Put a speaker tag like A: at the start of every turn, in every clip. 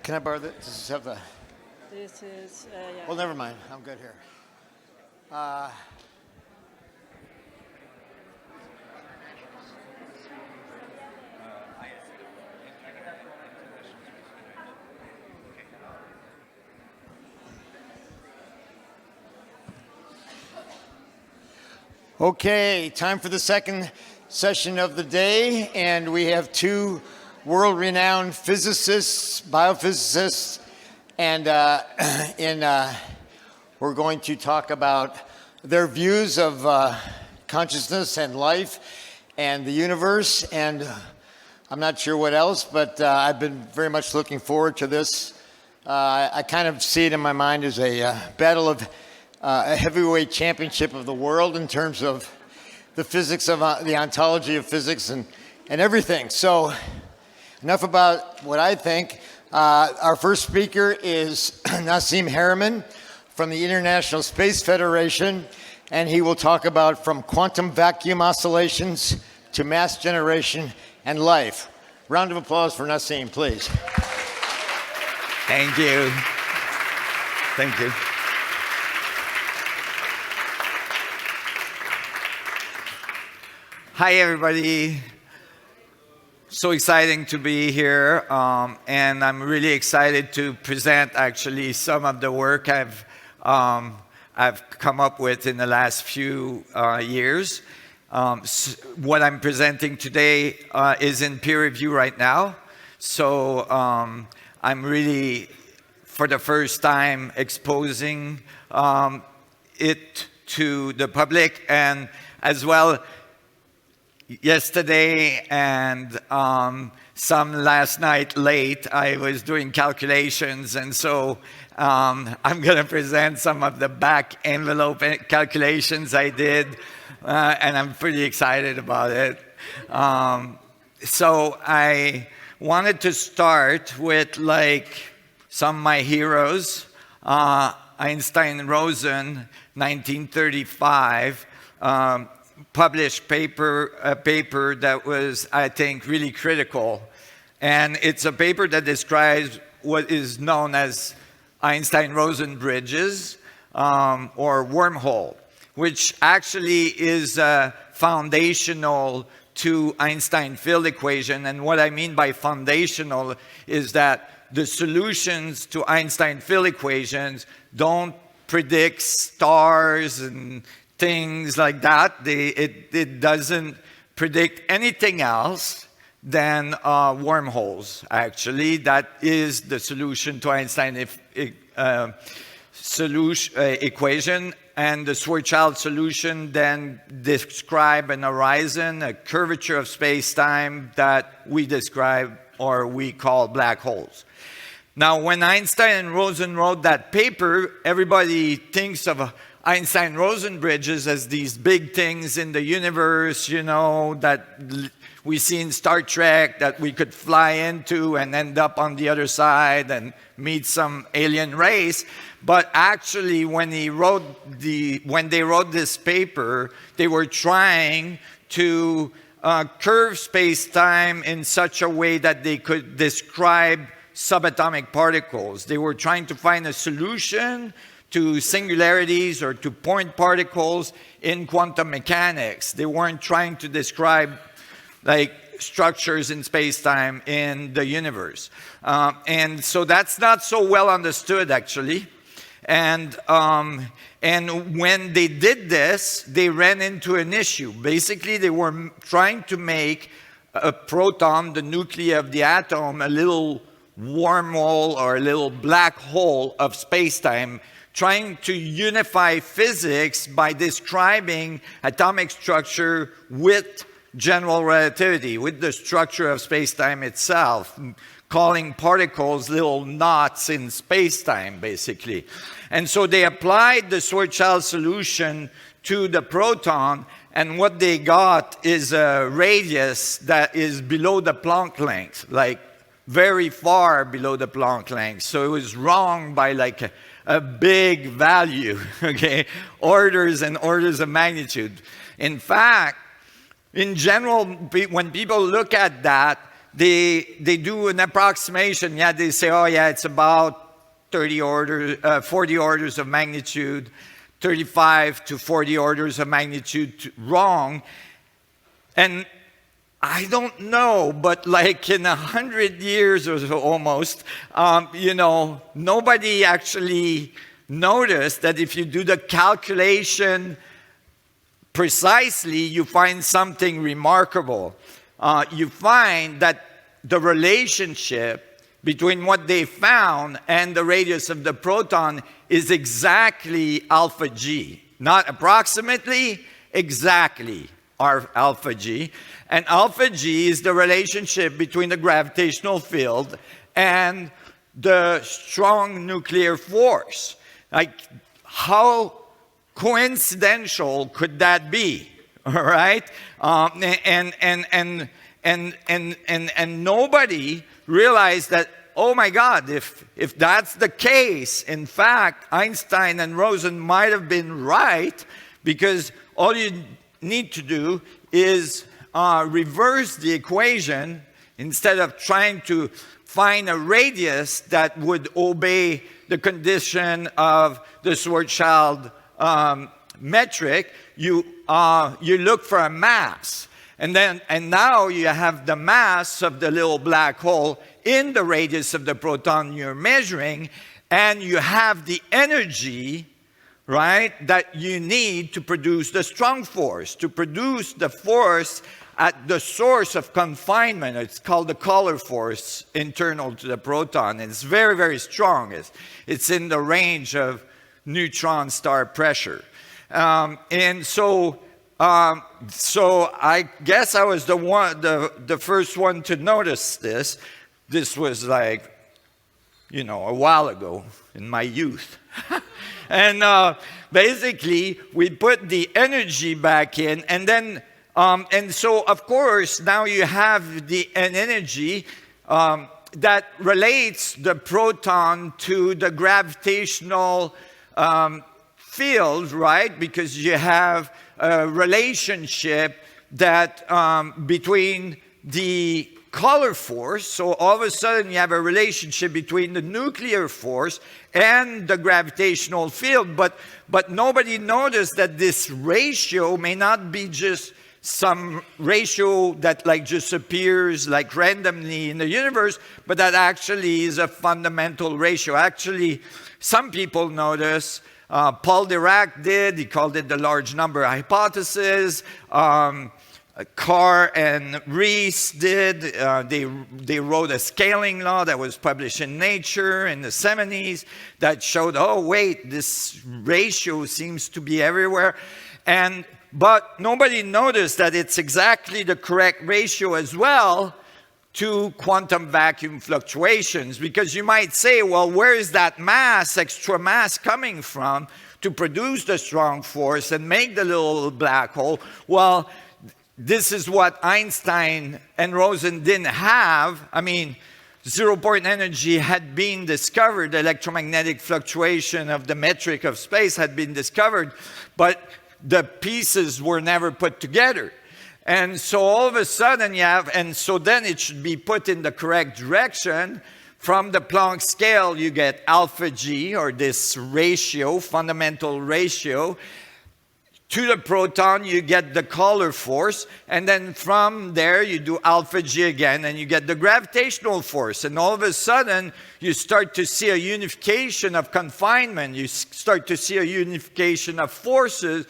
A: Can I borrow this? Does this have the...
B: This is, yeah.
A: Well, never mind. I'm good here. Okay, time for the second session of the day, and we have two world-renowned physicists, biophysicists, and we're going to talk about their views of consciousness and life and the universe, and I'm not sure what else, but I've been very much looking forward to this. I kind of see it in my mind as a battle of a heavyweight championship of the world in terms of the physics of the ontology of physics and everything. So enough about what I think. Our first speaker is Nassim Haramein from the International Space Federation, and he will talk about from quantum vacuum oscillations to mass generation and life. Round of applause for Nassim, please.
C: Thank you. Thank you. Hi, everybody. So exciting to be here, and I'm really excited to present actually some of the work I've come up with in the last few years. What I'm presenting today is in peer review right now, so I'm really, for the first time, exposing it to the public, and as well, yesterday and some last night late, I was doing calculations, and so I'm going to present some of the back envelope calculations I did, and I'm pretty excited about it. So I wanted to start with like some of my heroes, Einstein Rosen, 1935. Published a paper that was, I think, really critical. And it's a paper that describes what is known as Einstein-Rosen bridges, or wormhole, which actually is foundational to Einstein field equation. And what I mean by foundational is that the solutions to Einstein field equations don't predict stars and things like that. It doesn't predict anything else than wormholes, actually. That is the solution to Einstein equation. And the Schwarzschild solution then describe an horizon, a curvature of space-time that we describe or we call black holes. Now, when Einstein and Rosen wrote that paper, everybody thinks of Einstein-Rosen bridges as these big things in the universe, you know, that we see in Star Trek that we could fly into and end up on the other side and meet some alien race. But actually, when they wrote this paper, they were trying to curve space-time in such a way that they could describe subatomic particles. They were trying to find a solution to singularities or to point particles in quantum mechanics. They weren't trying to describe like structures in space-time in the universe. And so that's not so well understood, actually. And when they did this, they ran into an issue. Basically, they were trying to make a proton, the nuclei of the atom, a little wormhole or a little black hole of space-time, trying to unify physics by describing atomic structure with general relativity, with the structure of space-time itself, calling particles little knots in space-time, basically. And so they applied the Schwarzschild solution to the proton, and what they got is a radius that is below the Planck length, like very far below the Planck length. So it was wrong by like a big value, okay? Orders and orders of magnitude. In fact, in general, when people look at that, they do an approximation. Yeah, they say, oh yeah, it's about 40 orders of magnitude, 35 to 40 orders of magnitude wrong. And I don't know, but like in 100 years or so almost, nobody actually noticed that if you do the calculation precisely, you find something remarkable. You find that the relationship between what they found and the radius of the proton is exactly alpha g. Not approximately, exactly alpha g. And alpha g is the relationship between the gravitational field and the strong nuclear force. Like, how coincidental could that be? All right? And nobody realized that, oh my God, if that's the case, in fact, Einstein and Rosen might have been right, because all you need to do is reverse the equation instead of trying to find a radius that would obey the condition of the Schwarzschild metric. You look for a mass. And now you have the mass of the little black hole in the radius of the proton you're measuring, and you have the energy, right, that you need to produce the strong force, to produce the force at the source of confinement. It's called the color force internal to the proton. And it's very, very strong. It's in the range of neutron star pressure. So I guess I was the first one to notice this. This was like, a while ago in my youth. And basically, we put the energy back in, and then, and so of course, now you have an energy that relates the proton to the gravitational field, right? Because you have a relationship that between the color force, so all of a sudden you have a relationship between the nuclear force and the gravitational field, but nobody noticed that this ratio may not be just some ratio that like just appears like randomly in the universe, but that actually is a fundamental ratio. Actually, some people notice. Paul Dirac did. He called it the large number hypothesis. Carr and Rees did. They wrote a scaling law that was published in Nature in the 70s that showed, oh wait, this ratio seems to be everywhere. But nobody noticed that it's exactly the correct ratio as well to quantum vacuum fluctuations, because you might say, well, where is that mass, extra mass coming from to produce the strong force and make the little black hole? Well, this is what Einstein and Rosen didn't have. I mean, zero-point energy had been discovered, the electromagnetic fluctuation of the metric of space had been discovered, but the pieces were never put together. And so all of a sudden you have, and so then it should be put in the correct direction. From the Planck scale, you get alpha g, or this ratio, fundamental ratio. To the proton, you get the color force. And then from there, you do alpha g again, and you get the gravitational force. And all of a sudden, you start to see a unification of confinement. You start to see a unification of forces,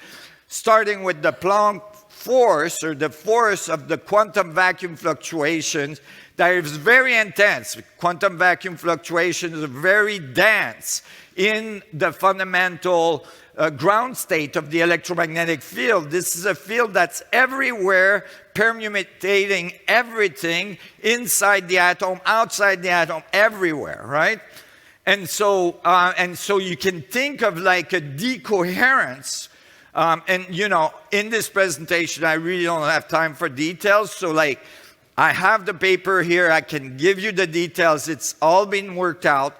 C: starting with the Planck force, or the force of the quantum vacuum fluctuations, that is very intense. Quantum vacuum fluctuations are very dense in the fundamental ground state of the electromagnetic field. This is a field that's everywhere, permutating everything inside the atom, outside the atom, everywhere, right? And so you can think of like a decoherence. And in this presentation, I really don't have time for details. So like, I have the paper here. I can give you the details. It's all been worked out.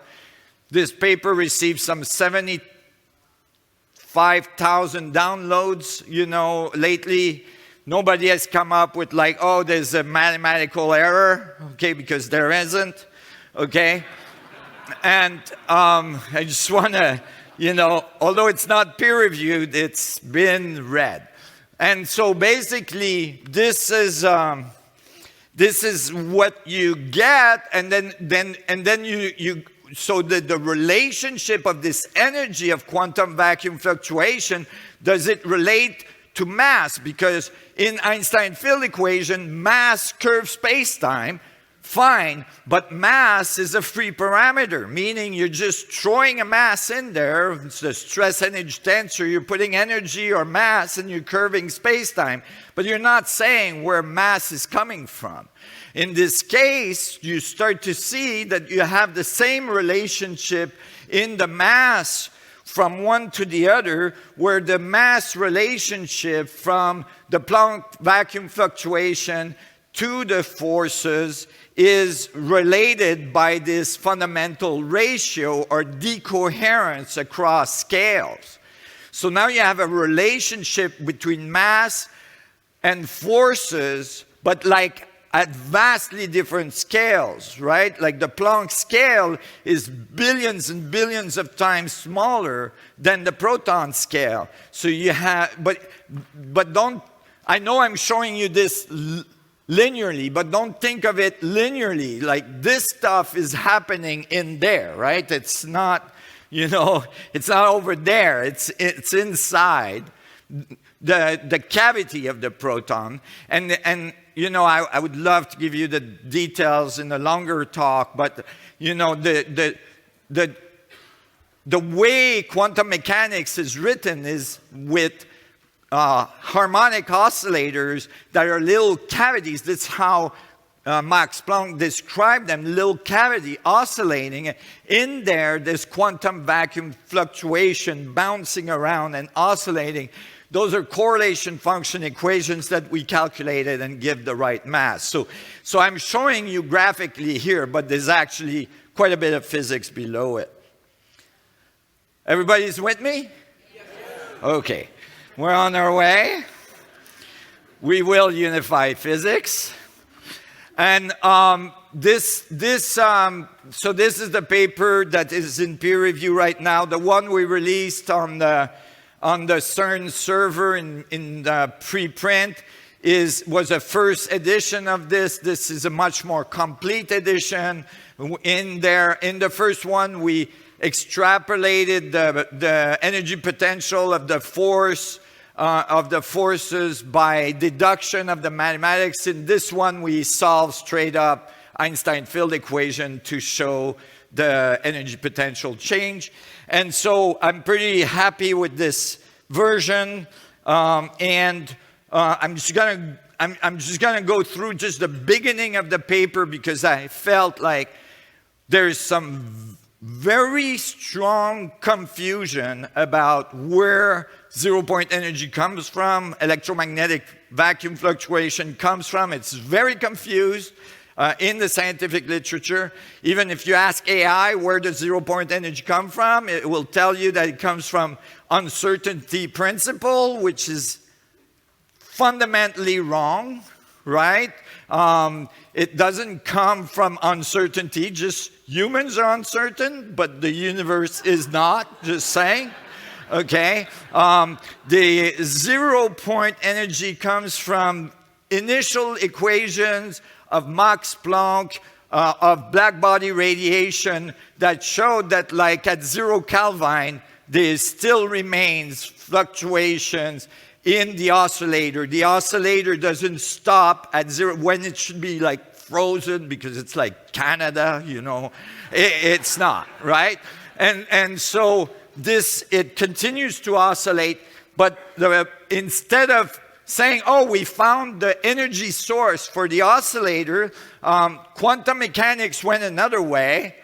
C: This paper received some 75,000 downloads, lately. Nobody has come up with like, oh, there's a mathematical error, okay, because there isn't, okay? And I just want to, you know, although it's not peer-reviewed, it's been read. And so basically, this is what you get, and then you so the relationship of this energy of quantum vacuum fluctuation, does it relate to mass? Because in Einstein field equation, mass curves space-time, fine, but mass is a free parameter, meaning you're just throwing a mass in there, it's the stress energy tensor, you're putting energy or mass and you're curving space-time, but you're not saying where mass is coming from. In this case, you start to see that you have the same relationship in the mass from one to the other, where the mass relationship from the Planck vacuum fluctuation to the forces is related by this fundamental ratio or decoherence across scales. So now you have a relationship between mass and forces, but like at vastly different scales, right? Like the Planck scale is billions and billions of times smaller than the proton scale. So you have, but don't, I know I'm showing you this linearly, but don't think of it linearly. Like this stuff is happening in there, right? It's not, you know, it's not over there. It's inside the cavity of the proton. And you know, I would love to give you the details in a longer talk, but you know, the way quantum mechanics is written is with harmonic oscillators that are little cavities. That's how Max Planck described them, little cavity oscillating. In there, there's quantum vacuum fluctuation bouncing around and oscillating. Those are correlation function equations that we calculated and give the right mass. So I'm showing you graphically here, but there's actually quite a bit of physics below it. Everybody's with me? Yes. Okay. We're on our way. We will unify physics. And so this is the paper that is in peer review right now. The one we released on the CERN server in the preprint was a first edition of this. This is a much more complete edition. In the first one, we extrapolated the energy potential of the force of the forces by deduction of the mathematics. In this one, we solve straight up Einstein field equation to show the energy potential change. And so I'm pretty happy with this version. I'm just gonna go through just the beginning of the paper because I felt like there's some very strong confusion about where zero-point energy comes from, electromagnetic vacuum fluctuation comes from. It's very confused in the scientific literature. Even if you ask AI where does zero-point energy come from, it will tell you that it comes from uncertainty principle, which is fundamentally wrong, right? It doesn't come from uncertainty, just humans are uncertain, but the universe is not, just saying. Okay, the zero-point energy comes from initial equations of Max Planck of black body radiation that showed that like at 0 Kelvin, there still remains fluctuations in the oscillator. The oscillator doesn't stop at 0 when it should be like frozen because it's like Canada, you know. It's not, right? And so it continues to oscillate, but instead of saying, oh, we found the energy source for the oscillator, quantum mechanics went another way.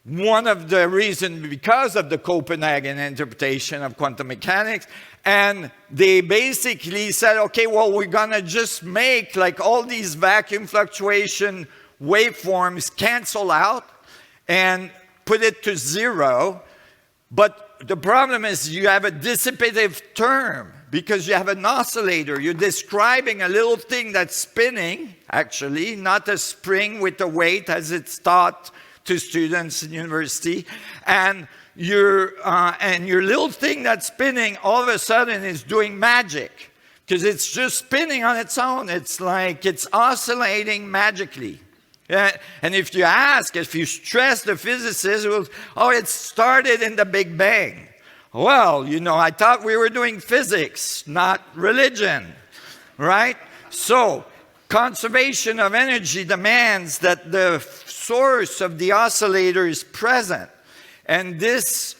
C: One of the reasons because of the Copenhagen interpretation of quantum mechanics, and they basically said, okay, well, we're gonna just make like all these vacuum fluctuation waveforms cancel out and put it to 0. But the problem is you have a dissipative term because you have an oscillator. You're describing a little thing that's spinning, actually, not a spring with a weight as it's taught to students in university. And your little thing that's spinning all of a sudden is doing magic, because it's just spinning on its own. It's like it's oscillating magically. Yeah, and if you stress the physicists, it started in the Big Bang. Well, I thought we were doing physics, not religion, right? So, conservation of energy demands that the source of the oscillator is present. And this,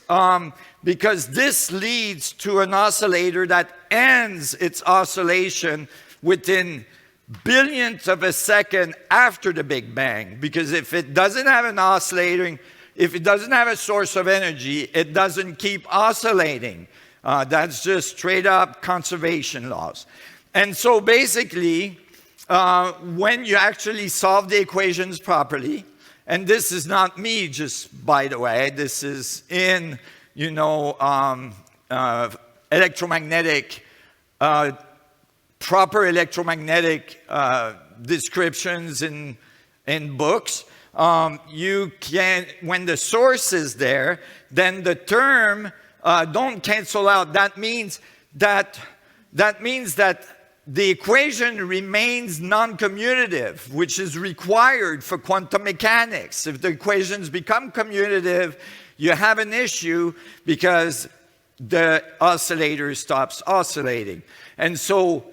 C: because this leads to an oscillator that ends its oscillation within billionths of a second after the Big Bang. Because if it doesn't have an oscillating, if it doesn't have a source of energy, it doesn't keep oscillating. That's just straight up conservation laws. And so basically, when you actually solve the equations properly, and this is not me, just by the way, this is in, electromagnetic, proper electromagnetic descriptions in books. You can, when the source is there, then the term don't cancel out. That means that the equation remains non-commutative, which is required for quantum mechanics. If the equations become commutative, you have an issue because the oscillator stops oscillating. And so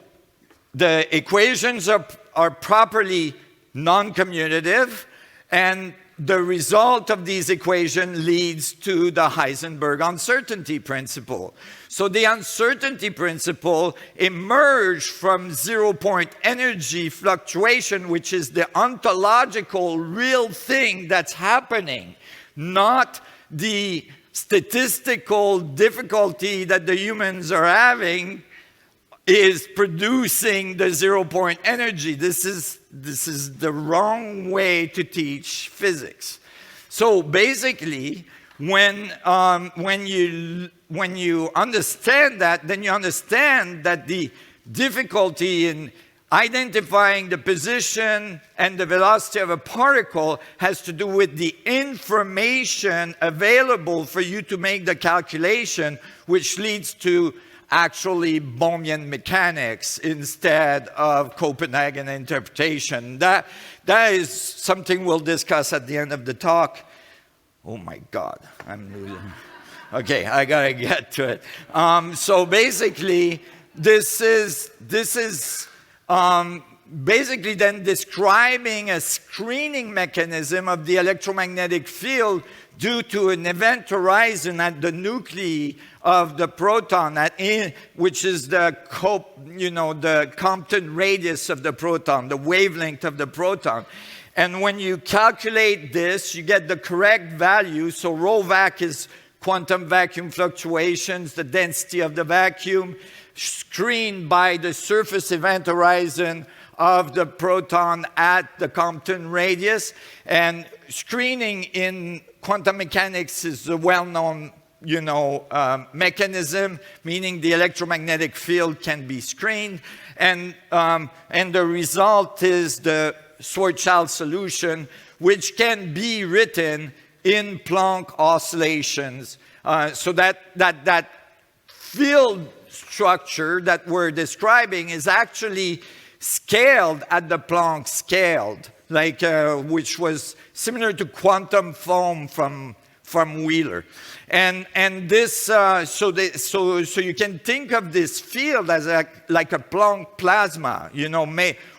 C: the equations are properly non-commutative, and the result of these equations leads to the Heisenberg uncertainty principle. So the uncertainty principle emerged from zero-point energy fluctuation, which is the ontological real thing that's happening, not the statistical difficulty that the humans are having is producing the zero-point energy. This is the wrong way to teach physics. So basically, when you understand that, then you understand that the difficulty in identifying the position and the velocity of a particle has to do with the information available for you to make the calculation, which leads to actually Bohmian mechanics instead of Copenhagen interpretation. That is something we'll discuss at the end of the talk. Oh my God, I'm losing. Okay, I gotta get to it. So basically, this is basically then describing a screening mechanism of the electromagnetic field due to an event horizon at the nuclei of the proton, which is the Compton radius of the proton, the wavelength of the proton. And when you calculate this, you get the correct value. So rho vac is quantum vacuum fluctuations, the density of the vacuum, screened by the surface event horizon of the proton at the Compton radius. And screening in quantum mechanics is a well-known mechanism, meaning the electromagnetic field can be screened. And the result is the Schwarzschild solution, which can be written in Planck oscillations. So that field structure that we're describing is actually scaled at the Planck scaled, which was similar to quantum foam from Wheeler. And this, so you can think of this field as like a Planck plasma,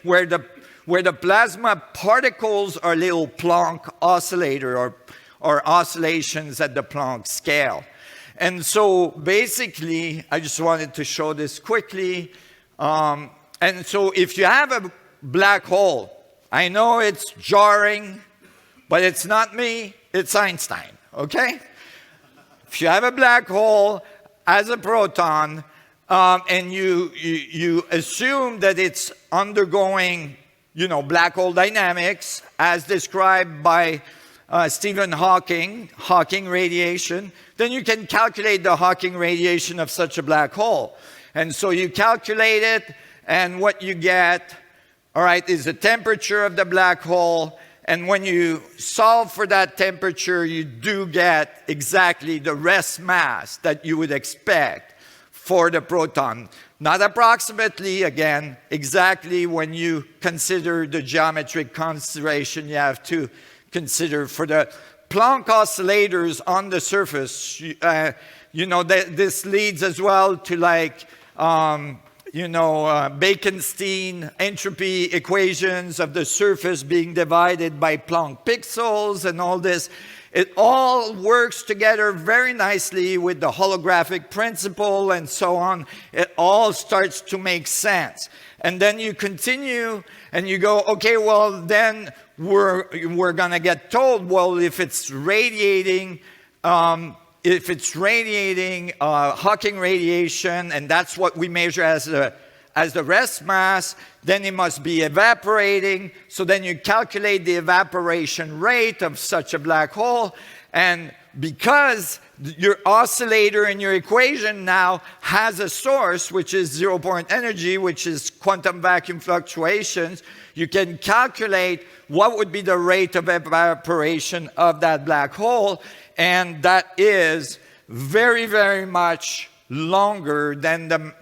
C: where the plasma particles are little Planck oscillator or oscillations at the Planck scale. And so basically, I just wanted to show this quickly. And so if you have a black hole, I know it's jarring, but it's not me, it's Einstein, okay? If you have a black hole as a proton, and you assume that it's undergoing, black hole dynamics as described by Stephen Hawking, Hawking radiation, then you can calculate the Hawking radiation of such a black hole. And so you calculate it, and what you get, all right, is the temperature of the black hole. And when you solve for that temperature, you do get exactly the rest mass that you would expect for the proton. Not approximately, again, exactly when you consider the geometric consideration you have to consider. For the Planck oscillators on the surface, this leads as well to like, Bekenstein entropy equations of the surface being divided by Planck pixels and all this. It all works together very nicely with the holographic principle and so on. It all starts to make sense. And then you continue and you go, okay, well, then we're going to get told, well, if it's radiating Hawking radiation, and that's what we measure as the rest mass, then it must be evaporating. So then you calculate the evaporation rate of such a black hole. And because your oscillator in your equation now has a source, which is zero-point energy, which is quantum vacuum fluctuations, you can calculate what would be the rate of evaporation of that black hole. And that is very, very much longer than the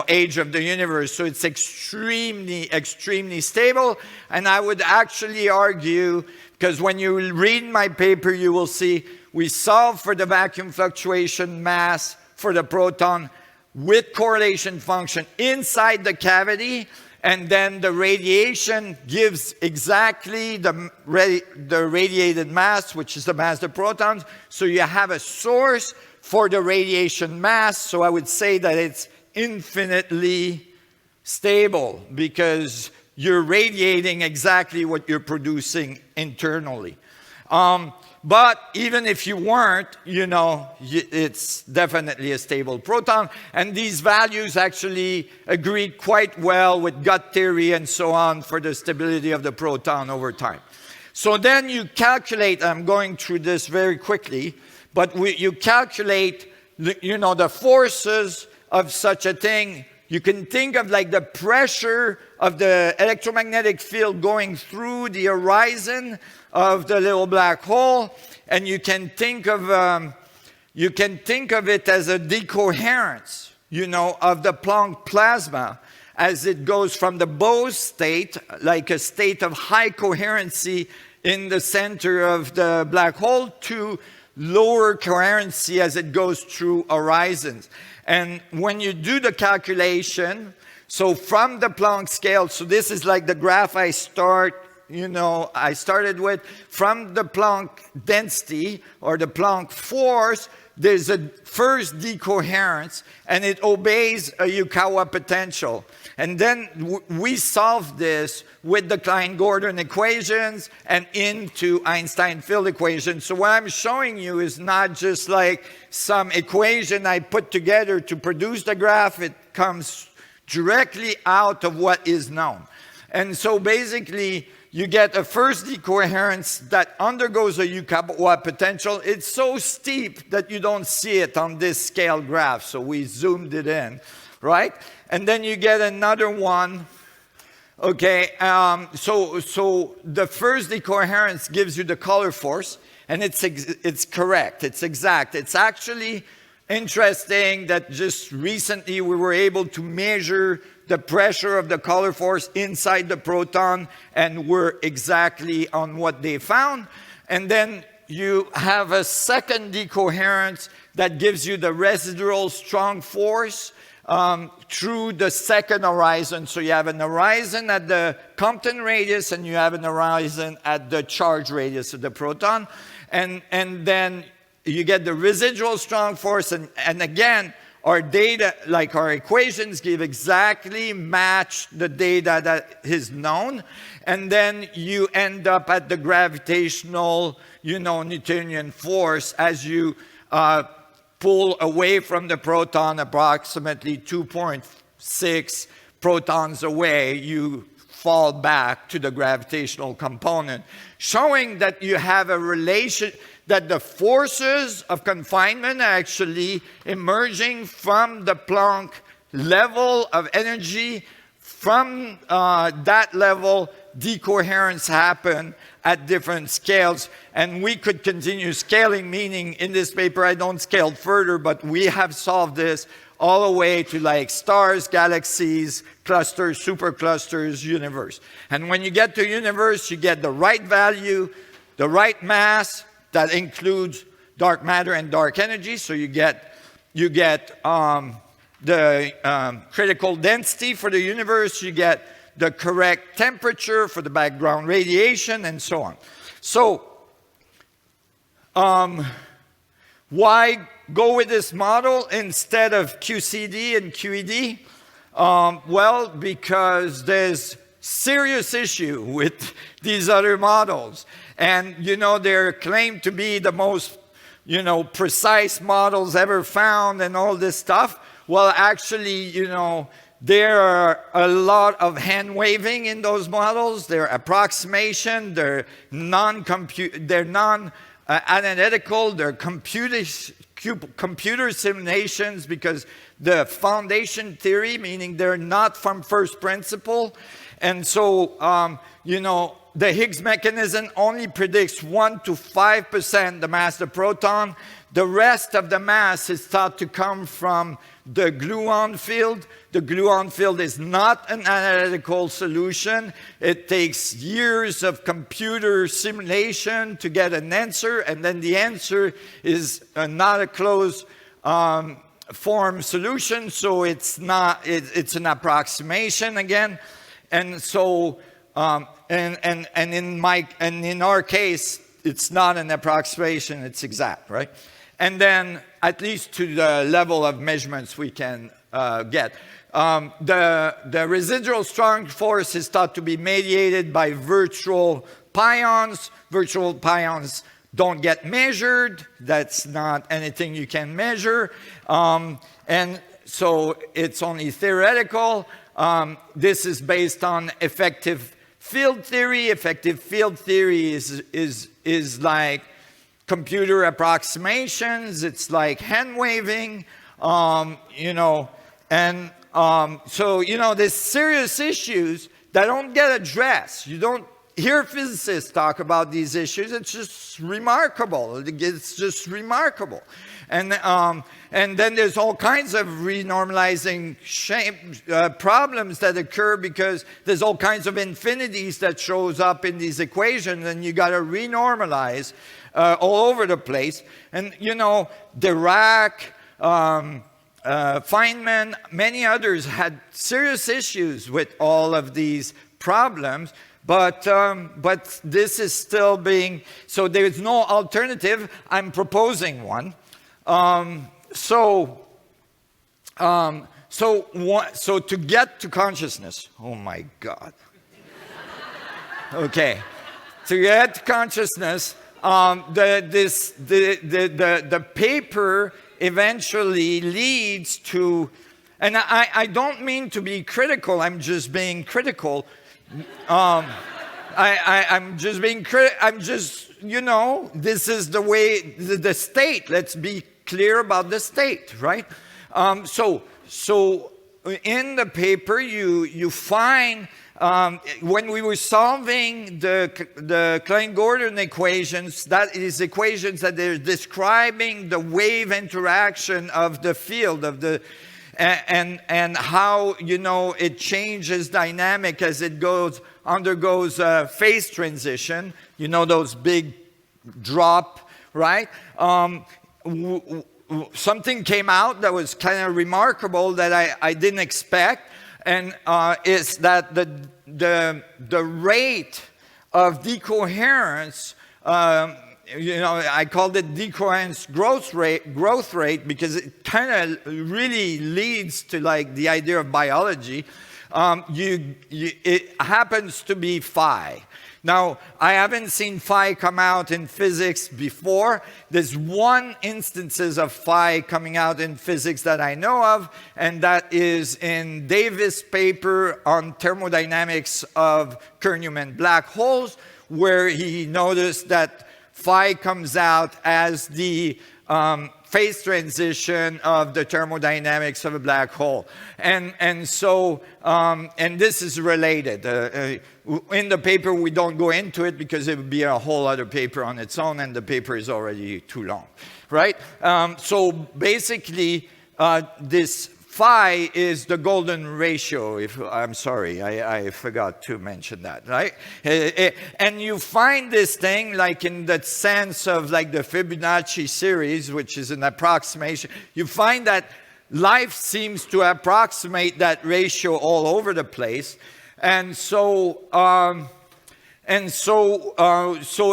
C: age of the universe. So it's extremely, extremely stable. And I would actually argue, because when you read my paper, you will see we solve for the vacuum fluctuation mass for the proton with correlation function inside the cavity. And then the radiation gives exactly the radiated mass, which is the mass of the protons. So you have a source for the radiation mass. So I would say that it's infinitely stable because you're radiating exactly what you're producing internally. But even if you weren't, it's definitely a stable proton. And these values actually agree quite well with gut theory and so on for the stability of the proton over time. So then you calculate, I'm going through this very quickly, but you calculate, the forces of such a thing. You can think of like the pressure of the electromagnetic field going through the horizon of the little black hole, and you can think of it as a decoherence, of the Planck plasma as it goes from the Bose state, like a state of high coherency in the center of the black hole, to lower coherency as it goes through horizons. And when you do the calculation, so from the Planck scale, so this is like the graph I started with, from the Planck density or the Planck force, there's a first decoherence, and it obeys a Yukawa potential. And then we solve this with the Klein-Gordon equations and into Einstein field equations. So what I'm showing you is not just like some equation I put together to produce the graph. It comes directly out of what is known. And so basically, you get a first decoherence that undergoes a Yukawa potential. It's so steep that you don't see it on this scale graph, so we zoomed it in, right? And then you get another one. Okay, so the first decoherence gives you the color force, and it's correct, it's exact. It's actually interesting that just recently we were able to measure the pressure of the color force inside the proton, and we're exactly on what they found. And then you have a second decoherence that gives you the residual strong force through the second horizon. So you have an horizon at the Compton radius, and you have an horizon at the charge radius of the proton. And then you get the residual strong force, and again, our data, like our equations, give exactly match the data that is known. And then you end up at the gravitational, Newtonian force as you pull away from the proton approximately 2.6 protons away. You fall back to the gravitational component, showing that you have a relation, that the forces of confinement are actually emerging from the Planck level of energy, from that level, decoherence happen at different scales, and we could continue scaling, meaning in this paper I don't scale further, but we have solved this all the way to like stars, galaxies, clusters, superclusters, universe. And when you get to universe, you get the right value, the right mass that includes dark matter and dark energy, so you get the critical density for the universe, you get the correct temperature for the background radiation, and so on. So, why go with this model instead of QCD and QED? Well, because there's serious issue with these other models. And, you know, they're claimed to be the most, you know, precise models ever found and all this stuff. Well, actually, you know, there are a lot of hand waving in those models. They're approximation, they're non-analytical, they're computer simulations, because the foundation theory, meaning they're not from first principle. And so, you know, the Higgs mechanism only predicts 1 to 5% the mass of the proton. The rest of the mass is thought to come from the gluon field. The gluon field is not an analytical solution. It takes years of computer simulation to get an answer, and then the answer is not a closed form solution, so it's not. It's an approximation again, and so in our case, it's not an approximation; it's exact, right? And then, at least to the level of measurements we can get. The residual strong force is thought to be mediated by virtual pions. Virtual pions don't get measured. That's not anything you can measure. And so it's only theoretical. This is based on effective field theory. Effective field theory is like computer approximations. It's like hand waving, you know, and so, you know, there's serious issues that don't get addressed. You don't hear physicists talk about these issues. It's just remarkable. It's just remarkable. And then there's all kinds of renormalizing problems that occur because there's all kinds of infinities that shows up in these equations, and you got to renormalize all over the place. And, you know, Dirac, Feynman, many others had serious issues with all of these problems, but this is still being, so there's no alternative. I'm proposing one. So to get to consciousness, oh my God. Okay, to get to consciousness, the paper eventually leads to, and I don't mean to be critical, I'm just being critical. I'm just being critical, I'm just, you know, this is the way, the state, let's be clear about the state, right? So in the paper you find, when we were solving the Klein-Gordon equations, that is equations that they're describing the wave interaction of the field of the, and how, you know, it changes dynamic as it undergoes phase transition. You know, those big drop, right? Something came out that was kind of remarkable that I didn't expect. And is that the rate of decoherence, you know, I called it decoherence growth rate because it kind of really leads to like the idea of biology. It happens to be phi. Now, I haven't seen phi come out in physics before. There's one instances of phi coming out in physics that I know of, and that is in Davis' paper on thermodynamics of Kerr-Newman black holes, where he noticed that phi comes out as the phase transition of the thermodynamics of a black hole. And this is related. In the paper, we don't go into it because it would be a whole other paper on its own, and the paper is already too long, right? So basically, this phi is the golden ratio. I'm sorry, I forgot to mention that, right? And you find this thing like in the sense of like the Fibonacci series, which is an approximation. You find that life seems to approximate that ratio all over the place. And so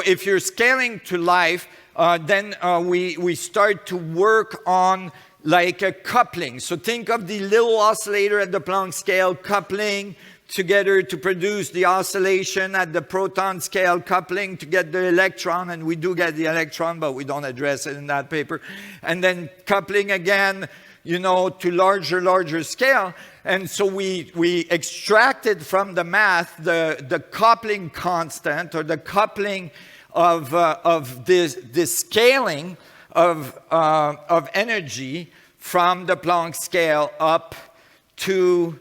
C: if you're scaling to life, then we start to work on like a coupling. So think of the little oscillator at the Planck scale coupling together to produce the oscillation at the proton scale, coupling to get the electron, and we do get the electron, but we don't address it in that paper. And then coupling again, you know, to larger scale. And so we extracted from the math the coupling constant, or the coupling of this scaling of energy from the Planck scale up to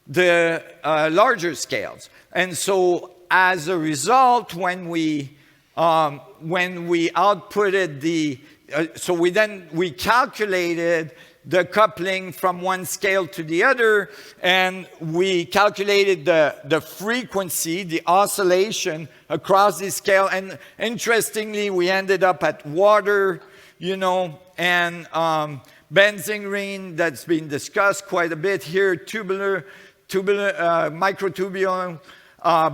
C: the larger scales. And so as a result, when we outputted so we calculated the coupling from one scale to the other, and we calculated the frequency, the oscillation across the scale. And interestingly, we ended up at water, you know, and benzene that's been discussed quite a bit here, tubular microtubule,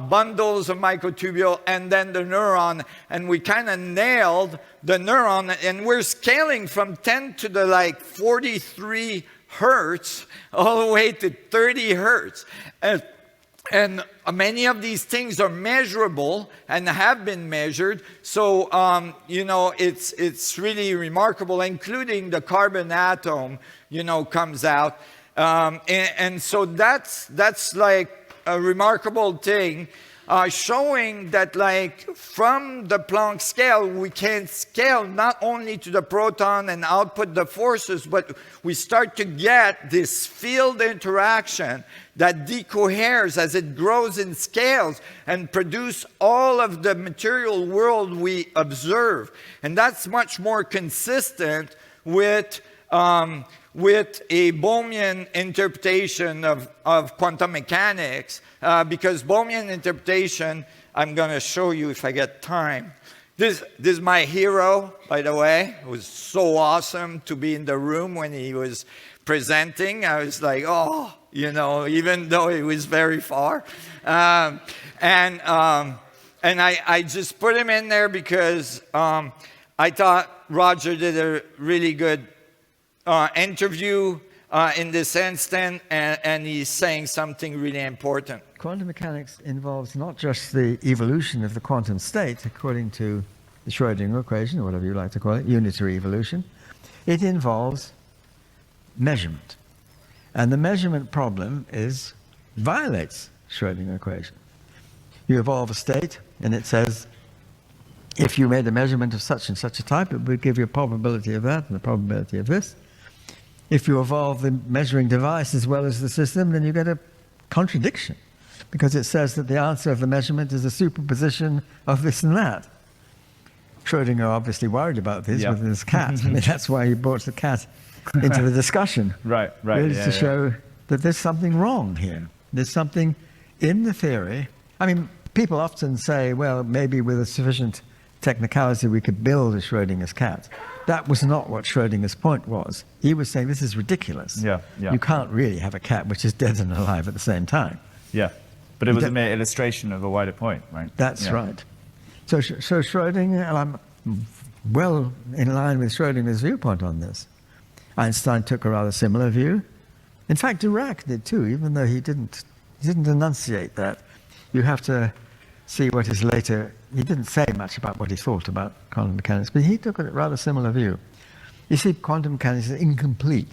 C: bundles of microtubule, and then the neuron. And we kind of nailed the neuron, and we're scaling from 10 to the like 43 hertz all the way to 30 hertz. And many of these things are measurable and have been measured. So, you know, it's really remarkable, including the carbon atom, you know, comes out. And so that's like a remarkable thing, showing that like from the Planck scale, we can scale not only to the proton and output the forces, but we start to get this field interaction that decoheres as it grows in scales and produce all of the material world we observe. And that's much more consistent with a Bohmian interpretation of quantum mechanics, because Bohmian interpretation, I'm going to show you if I get time. This is my hero, by the way. It was so awesome to be in the room when he was presenting. I was like, oh, you know, even though it was very far. And I just put him in there because I thought Roger did a really good interview in this instant, and he's saying something really important.
D: Quantum mechanics involves not just the evolution of the quantum state according to the Schrödinger equation, or whatever you like to call it, unitary evolution. It involves measurement. And the measurement problem violates Schrödinger equation. You evolve a state, and it says, if you made a measurement of such and such a type, it would give you a probability of that and a probability of this. If you evolve the measuring device as well as the system, then you get a contradiction, because it says that the answer of the measurement is a superposition of this and that. Schrödinger obviously worried about this with his cat. I mean, that's why he brought the cat into the discussion.
E: Right.
D: Really to show that there's something wrong here. There's something in the theory. I mean, people often say, well, maybe with a sufficient technicality we could build a Schrödinger's cat. That was not what Schrödinger's point was. He was saying this is ridiculous. You can't really have a cat which is dead and alive at the same time.
E: Yeah, but it was a mere illustration of a wider point, right?
D: That's right. So Schrödinger, and I'm well in line with Schrödinger's viewpoint on this. Einstein took a rather similar view. In fact, Dirac did too, even though he didn't enunciate that. You have to see what his later, he didn't say much about what he thought about quantum mechanics, but he took a rather similar view. You see, quantum mechanics is incomplete.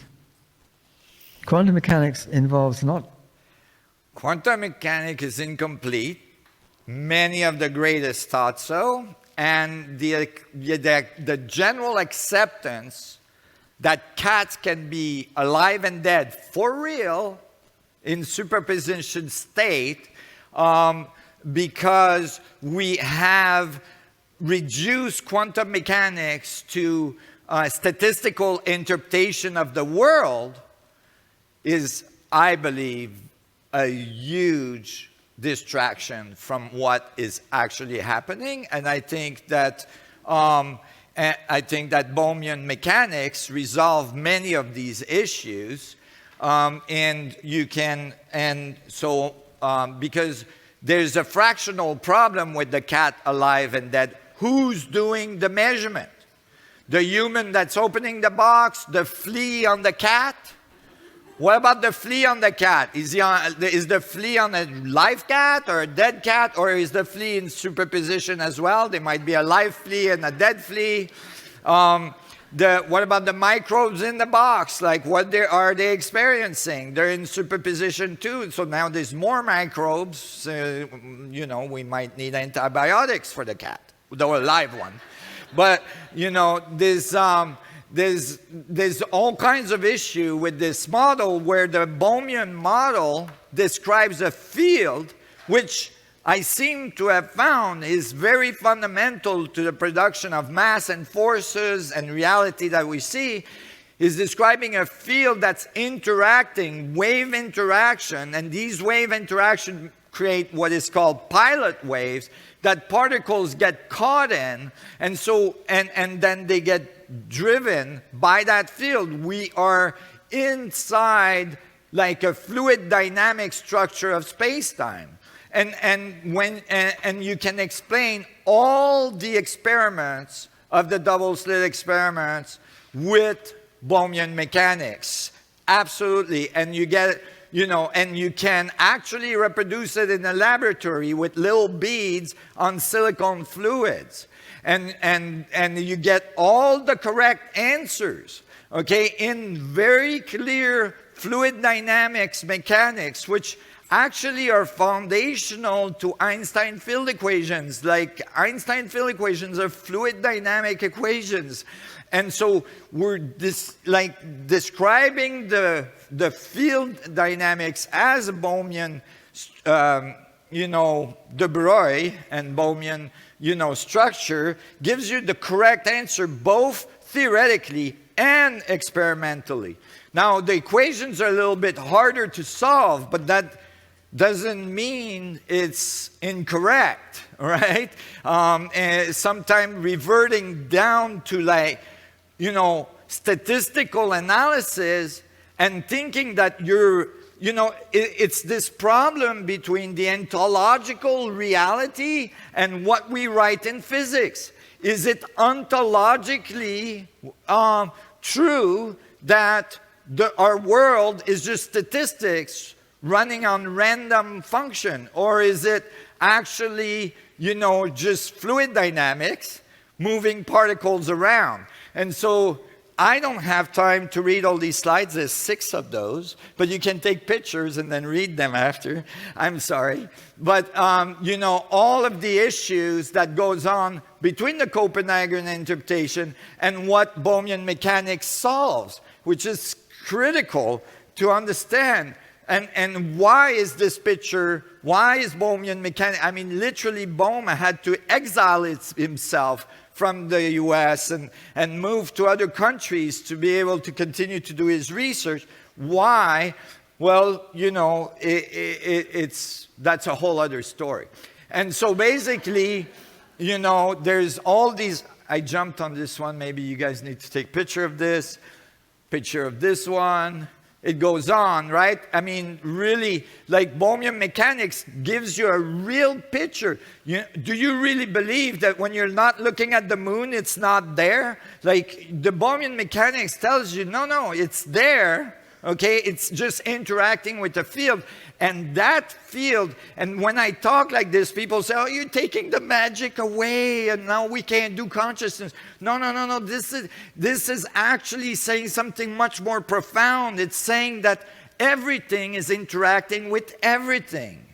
D: Quantum mechanics involves not...
C: Quantum mechanics is incomplete. Many of the greatest thought so, and the general acceptance that cats can be alive and dead for real in superposition state, because we have reduced quantum mechanics to statistical interpretation of the world, is, I believe, a huge distraction from what is actually happening. And I think that Bohmian mechanics resolve many of these issues, because there's a fractional problem with the cat alive and dead. Who's doing the measurement? The human that's opening the box, the flea on the cat? What about the flea on the cat? Is the flea on a live cat or a dead cat, or is the flea in superposition as well? There might be a live flea and a dead flea. What about the microbes in the box? Like, what are they experiencing? They're in superposition too. So now there's more microbes. We might need antibiotics for the cat, the live one. But there's all kinds of issue with this model, where the Bohmian model describes a field which I seem to have found is very fundamental to the production of mass and forces and reality that we see, is describing a field that's interacting, wave interaction, and these wave interaction create what is called pilot waves that particles get caught in, and then they get driven by that field. We are inside like a fluid dynamic structure of space-time. And you can explain all the experiments of the double slit experiments with Bohmian mechanics. Absolutely. And you get, and you can actually reproduce it in a laboratory with little beads on silicone fluids. And you get all the correct answers, okay, in very clear fluid dynamics mechanics, which actually are foundational to Einstein field equations. Like, Einstein field equations are fluid dynamic equations. And so we're describing the field dynamics as a Bohmian, de Broglie and Bohmian, structure, gives you the correct answer both theoretically and experimentally. Now, the equations are a little bit harder to solve, but that doesn't mean it's incorrect, right? And sometimes reverting down to statistical analysis and thinking that it's this problem between the ontological reality and what we write in physics. Is it ontologically true that our world is just statistics running on random function? Or is it actually, just fluid dynamics moving particles around? And so I don't have time to read all these slides. There's 6 of those, but you can take pictures and then read them after. I'm sorry. But, all of the issues that goes on between the Copenhagen interpretation and what Bohmian mechanics solves, which is critical to understand. And why is this picture, why is Bohmian mechanics, literally Bohm had to exile himself from the US and move to other countries to be able to continue to do his research. Why? Well, that's a whole other story. And so basically, there's all these, I jumped on this one, maybe you guys need to take a picture of this one. It goes on, right? Really, like Bohmian mechanics gives you a real picture. Do you really believe that when you're not looking at the moon, it's not there? Like, the Bohmian mechanics tells you, no, it's there, okay? It's just interacting with the field. And that field, and when I talk like this, people say, oh, you're taking the magic away, and now we can't do consciousness. No. This is actually saying something much more profound. It's saying that everything is interacting with everything.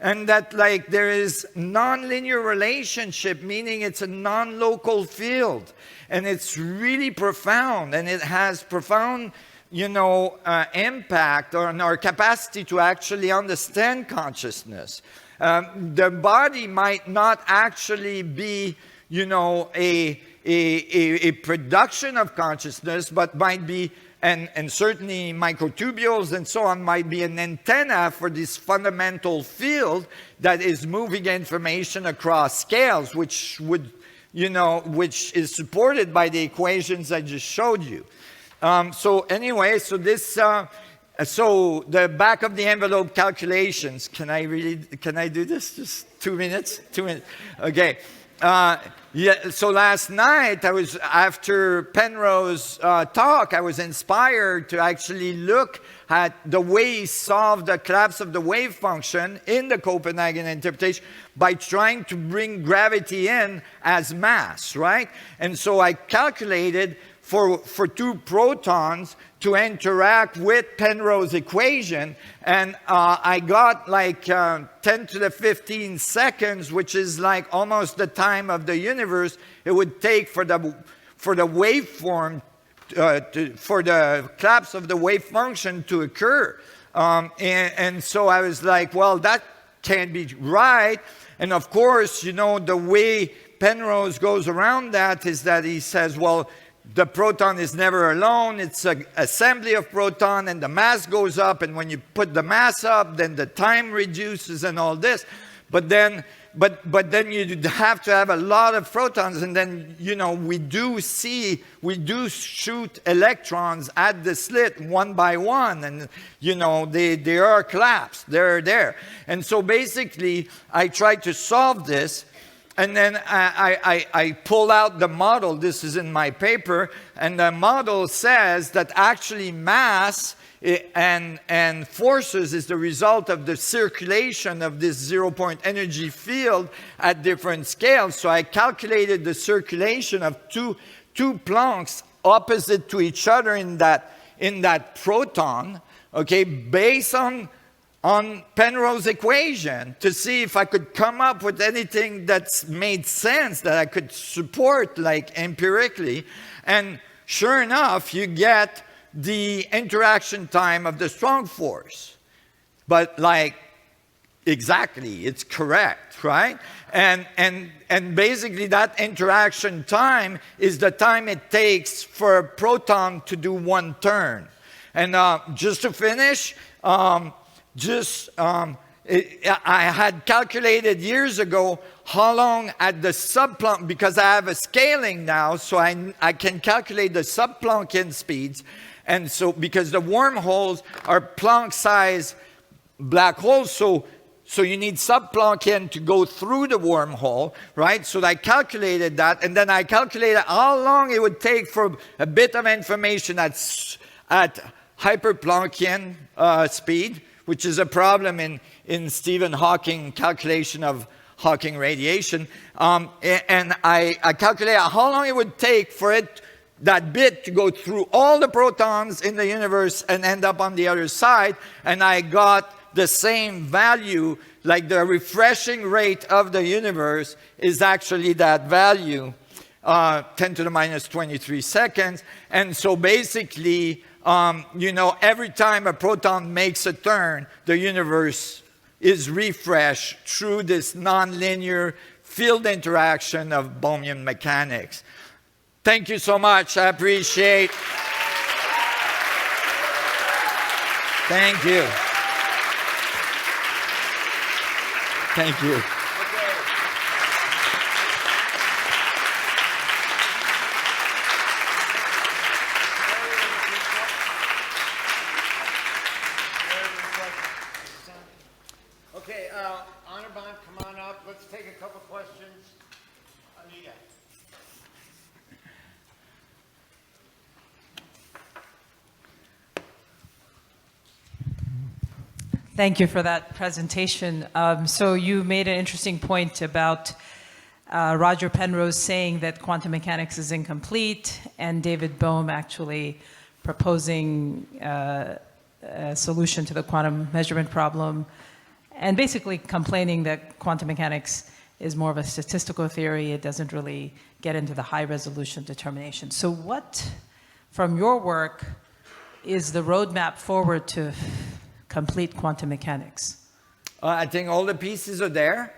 C: and that like there is nonlinear relationship, meaning it's a non-local field, and it's really profound, and it has profound, you know, impact on our capacity to actually understand consciousness. The body might not actually be, you know, a production of consciousness, but might be, and certainly microtubules and so on, might be an antenna for this fundamental field that is moving information across scales, which would, you know, which is supported by the equations I just showed you. So anyway, so this, so the back of the envelope calculations, can I do this? Just 2 minutes? 2 minutes, okay. Yeah, so last night, after Penrose's talk, I was inspired to actually look at the way he solved the collapse of the wave function in the Copenhagen interpretation by trying to bring gravity in as mass, right? And so I calculated for two protons to interact with Penrose's equation, and I got like 10 to the 15 seconds, which is like almost the time of the universe it would take for the waveform, for the collapse of the wave function to occur. And so I was like, well, that can't be right. And of course, you know, the way Penrose goes around that is that he says, well, the proton is never alone. It's an assembly of proton, and the mass goes up, and when you put the mass up, then the time reduces and all this. But then you have to have a lot of protons, and then, you know, we do shoot electrons at the slit one by one, and, you know, they are collapsed. They're there. And so basically, I tried to solve this. And then I pull out the model. This is in my paper. And the model says that actually mass and forces is the result of the circulation of this zero-point energy field at different scales. So I calculated the circulation of two Plancks opposite to each other in that proton, okay, based on Penrose's equation, to see if I could come up with anything that's made sense, that I could support, like, empirically. And sure enough, you get the interaction time of the strong force. But, like, exactly, it's correct, right? And basically that interaction time is the time it takes for a proton to do one turn. And just to finish, I had calculated years ago how long at the sub-Planck, because I have a scaling now, so I can calculate the sub-Planckian speeds. And so, because the wormholes are Planck-sized black holes, so you need sub-Planckian to go through the wormhole, right? So I calculated that, and then I calculated how long it would take for a bit of information at hyper-Planckian speed, which is a problem in Stephen Hawking calculation of Hawking radiation. And I calculated how long it would take for that bit to go through all the protons in the universe and end up on the other side. And I got the same value, like the refreshing rate of the universe is actually that value, 10 to the minus 23 seconds. And so basically, you know, every time a proton makes a turn, the universe is refreshed through this nonlinear field interaction of Bohmian mechanics. Thank you so much. I appreciate. Thank you. Thank you.
A: Okay, Anirban, come on up. Let's take a couple questions. Anita.
B: Thank you for that presentation. So you made an interesting point about Roger Penrose saying that quantum mechanics is incomplete, and David Bohm actually proposing a solution to the quantum measurement problem. and basically complaining that quantum mechanics is more of a statistical theory. It doesn't really get into the high resolution determination. So what, from your work, is the roadmap forward to complete quantum mechanics?
C: I think all the pieces are there.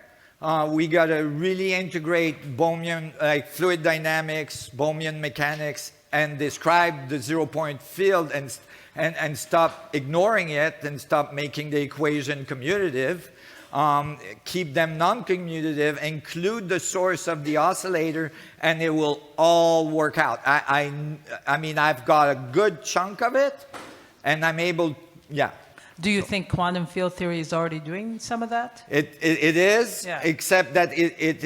C: We got to really integrate Bohmian, like fluid dynamics, Bohmian mechanics, and describe the zero-point field and stop ignoring it and stop making the equation commutative. Keep them non-commutative, include the source of the oscillator, and it will all work out. I mean, I've got a good chunk of it, and I'm able, yeah.
B: Do you think quantum field theory is already doing some of that?
C: It is,
B: Yeah.
C: except that it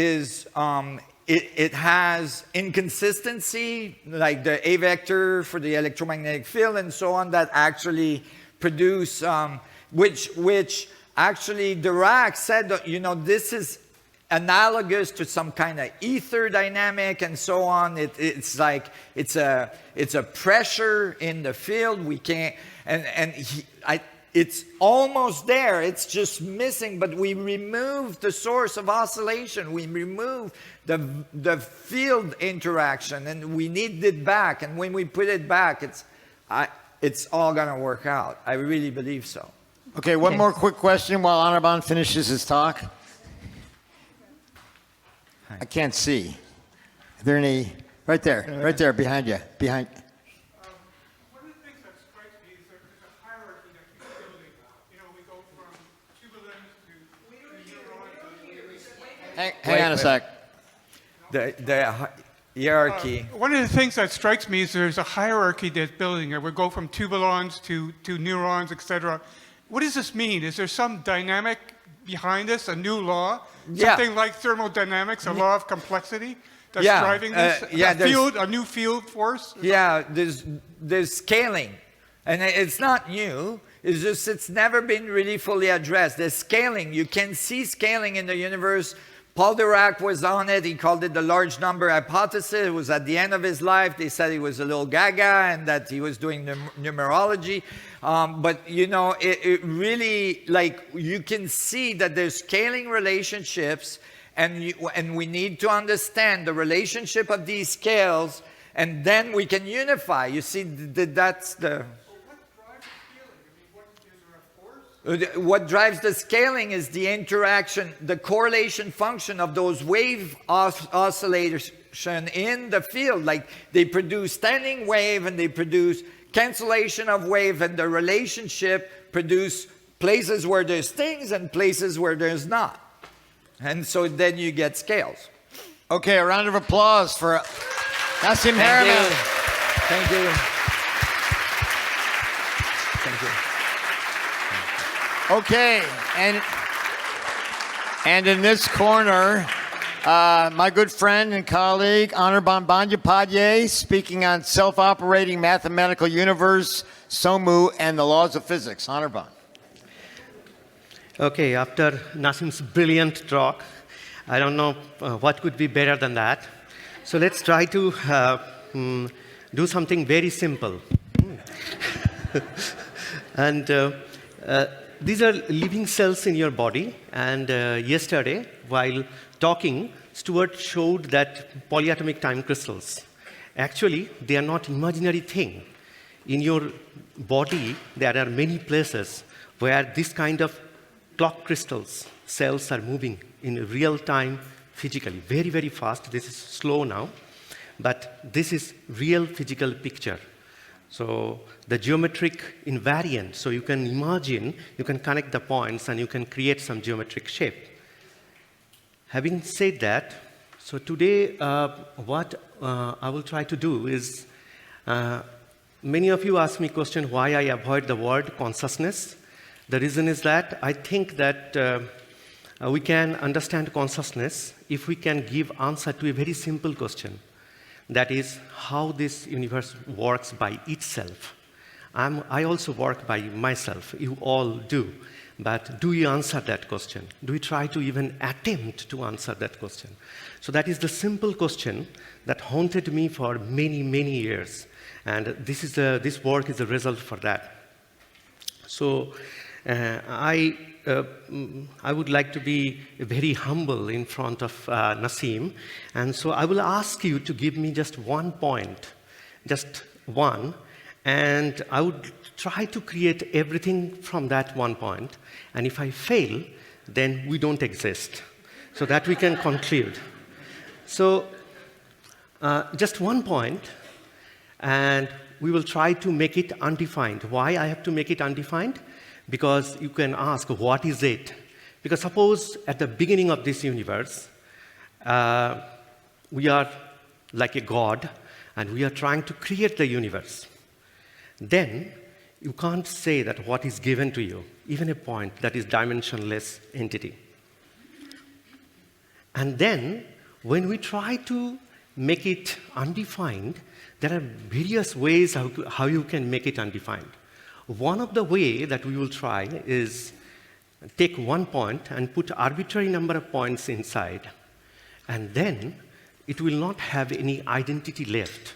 C: has inconsistency, like the A vector for the electromagnetic field and so on, that actually produce, which actually Dirac said, you know, this is analogous to some kind of ether dynamic and so on. It's like, it's a pressure in the field. We can't, it's almost there, it's just missing, but we removed the source of oscillation, we removed the field interaction, and we need it back, and when we put it back, it's all gonna work out. I really believe so.
A: Okay, one more quick question while Anirban finishes his talk. I can't see. Are there any, right there, behind you, behind.
F: One of the things that strikes me is there's a hierarchy that keeps building. You know, we go from tubulins to neurons.
A: Hang on a sec.
C: The hierarchy.
F: One of the things that strikes me is there's a hierarchy that's building. We go from tubulons to neurons, etc. What does this mean? Is there some dynamic behind this, a new law?
C: Yeah.
F: Something like thermodynamics, a law of complexity that's
C: Yeah,
F: driving this?
C: yeah,
F: A new field force?
C: Yeah, there's scaling, and it's not new. It's just it's never been really fully addressed. There's scaling. You can see scaling in the universe. Paul Dirac was on it. He called it the large number hypothesis. It was at the end of his life. They said he was a little gaga and that he was doing numerology. But, you know, it really, like, you can see that there's scaling relationships, and we need to understand the relationship of these scales, and then we can unify. You see, that's the... What drives the scaling is the interaction, the correlation function of those wave oscillation in the field. Like they produce standing wave and they produce cancellation of wave, and the relationship produce places where there's things and places where there's not. And so then you get scales.
A: Okay, a round of applause for Nassim Haramein.
C: Thank you. Thank you.
A: Okay, and in this corner, my good friend and colleague, Anirban Bandyopadhyay, speaking on self-operating mathematical universe, SOMU, and the laws of physics. Anirban.
G: Okay, after Nassim's brilliant talk, I don't know what could be better than that. So let's try to do something very simple. And these are living cells in your body, and yesterday, while talking, Stuart showed that polyatomic time crystals. Actually, they are not imaginary thing. In your body, there are many places where this kind of clock crystals, cells are moving in real time physically, very, very fast. This is slow now, but this is real physical picture. So the geometric invariant, so you can imagine, you can connect the points and you can create some geometric shape. Having said that, so today what I will try to do is, many of you ask me question why I avoid the word consciousness. The reason is that I think that we can understand consciousness if we can give answer to a very simple question. That is how this universe works by itself. I also work by myself. You all do. But do you answer that question? Do we try to even attempt to answer that question? So that is the simple question that haunted me for many, many years. And this work is a result for that. So I would like to be very humble in front of Nassim, and so I will ask you to give me just 1 point, just one, and I would try to create everything from that 1 point, and if I fail, then we don't exist, so that we can conclude. So just 1 point, and we will try to make it undefined. Why I have to make it undefined? Because you can ask, what is it? Because suppose at the beginning of this universe, we are like a god, and we are trying to create the universe. Then you can't say that what is given to you, even a point that is dimensionless entity. And then when we try to make it undefined, there are various ways how you can make it undefined. One of the way that we will try is take 1 point and put arbitrary number of points inside, and then it will not have any identity left.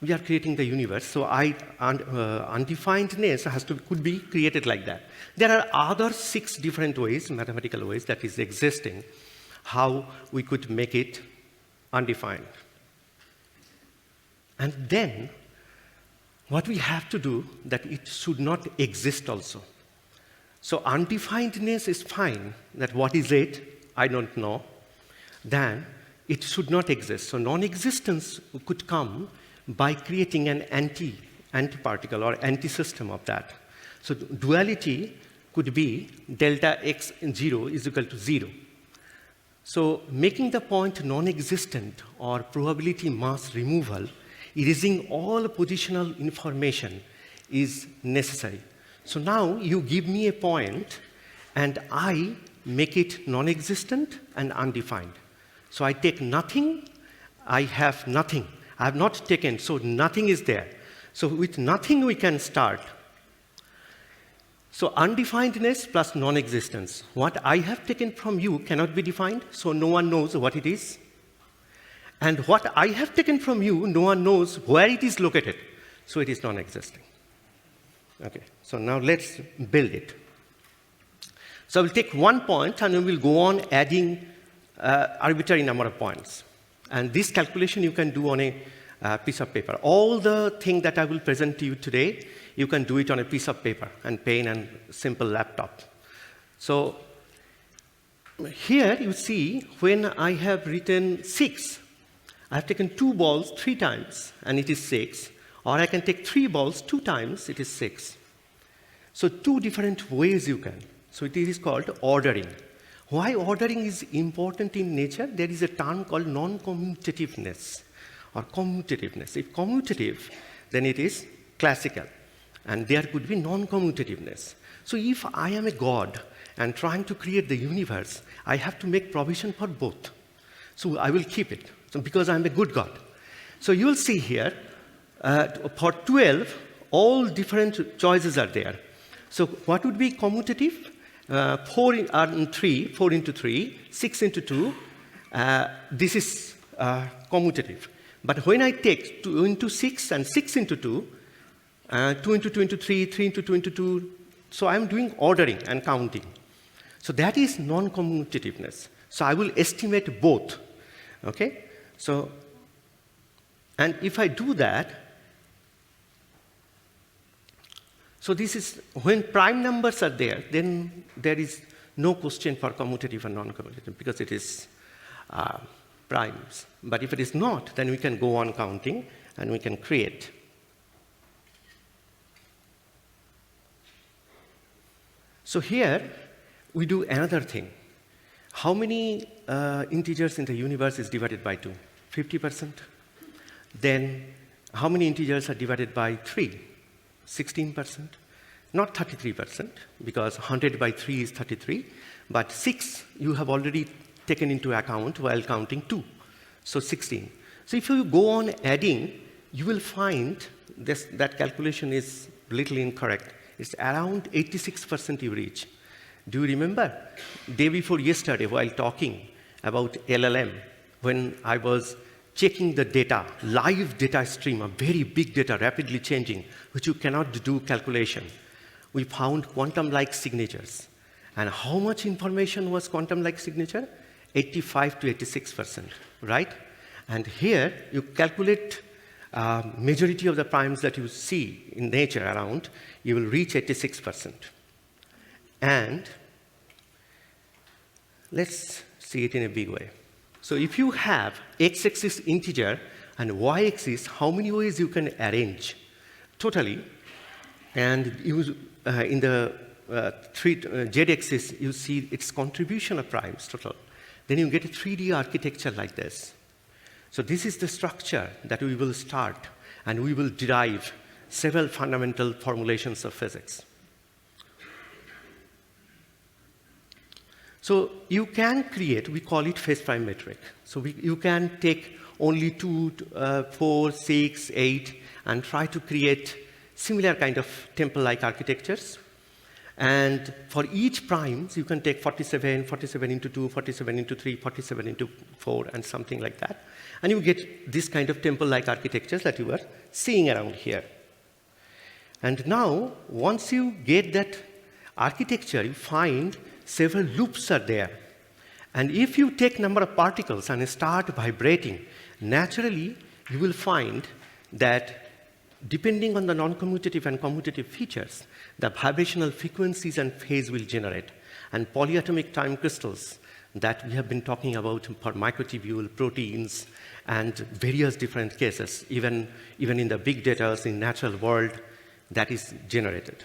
G: We are creating the universe, so undefinedness could be created like that. There are other 6 different ways, mathematical ways, that is existing, how we could make it undefined. And then, what we have to do, that it should not exist also. So undefinedness is fine, that what is it, I don't know. Then it should not exist. So non-existence could come by creating an anti-particle or anti-system of that. So duality could be delta x 0 is equal to 0. So making the point non-existent or probability mass removal, erasing all positional information is necessary. So now you give me a point and I make it non-existent and undefined. So I take nothing, I have nothing. I have not taken, so nothing is there. So with nothing we can start. So undefinedness plus non-existence. What I have taken from you cannot be defined, so no one knows what it is. And what I have taken from you, no one knows where it is located, so it is non-existing. Okay, so now let's build it. So I will take 1 point and we will go on adding arbitrary number of points. And this calculation you can do on a piece of paper. All the thing that I will present to you today, you can do it on a piece of paper and pen and simple laptop. So here you see when I have written 6, I have taken 2 balls 3 times and it is 6. Or I can take 3 balls 2 times, it is 6. So 2 different ways you can. So it is called ordering. Why ordering is important in nature? There is a term called non-commutativeness or commutativeness. If commutative, then it is classical. And there could be non-commutativeness. So if I am a god and trying to create the universe, I have to make provision for both. So I will keep it, so because I am a good god. So you will see here, for 12, all different choices are there. So what would be commutative? 4 into 3, 6 into 2, this is commutative. But when I take 2 into 6 and 6 into 2, 2 into 2 into 3, 3 into 2 into 2, so I'm doing ordering and counting. So that is non-commutativeness. So I will estimate both, okay? So, and if I do that, so this is, when prime numbers are there, then there is no question for commutative and non-commutative because it is primes. But if it is not, then we can go on counting and we can create. So here, we do another thing. How many integers in the universe is divided by 2? 50%. Then how many integers are divided by 3? 16%, not 33%, because 100 by 3 is 33, but 6 you have already taken into account while counting 2, so 16. So if you go on adding, you will find that calculation is little incorrect. It's around 86% you reach. Do you remember? Day before yesterday, while talking about LLM, when I was checking the data, live data stream, a very big data, rapidly changing, which you cannot do calculation. We found quantum-like signatures. And how much information was quantum-like signature? 85 to 86%, right? And here, you calculate majority of the primes that you see in nature around, you will reach 86%. And let's see it in a big way. So if you have x-axis integer and y-axis, how many ways you can arrange totally? And you, in the z-axis, you see its contribution of primes total. Then you get a 3D architecture like this. So this is the structure that we will start, and we will derive several fundamental formulations of physics. So you can create, we call it phase prime metric. So you can take only 2, 4, 6, 8, and try to create similar kind of temple-like architectures. And for each primes, you can take 47, 47 into 2, 47 into 3, 47 into 4, and something like that. And you get this kind of temple-like architectures that you are seeing around here. And now, once you get that architecture, you find several loops are there. And if you take number of particles and start vibrating, naturally, you will find that depending on the non-commutative and commutative features, the vibrational frequencies and phase will generate. And polyatomic time crystals that we have been talking about for microtubule, proteins, and various different cases, even in the big data, in natural world, that is generated.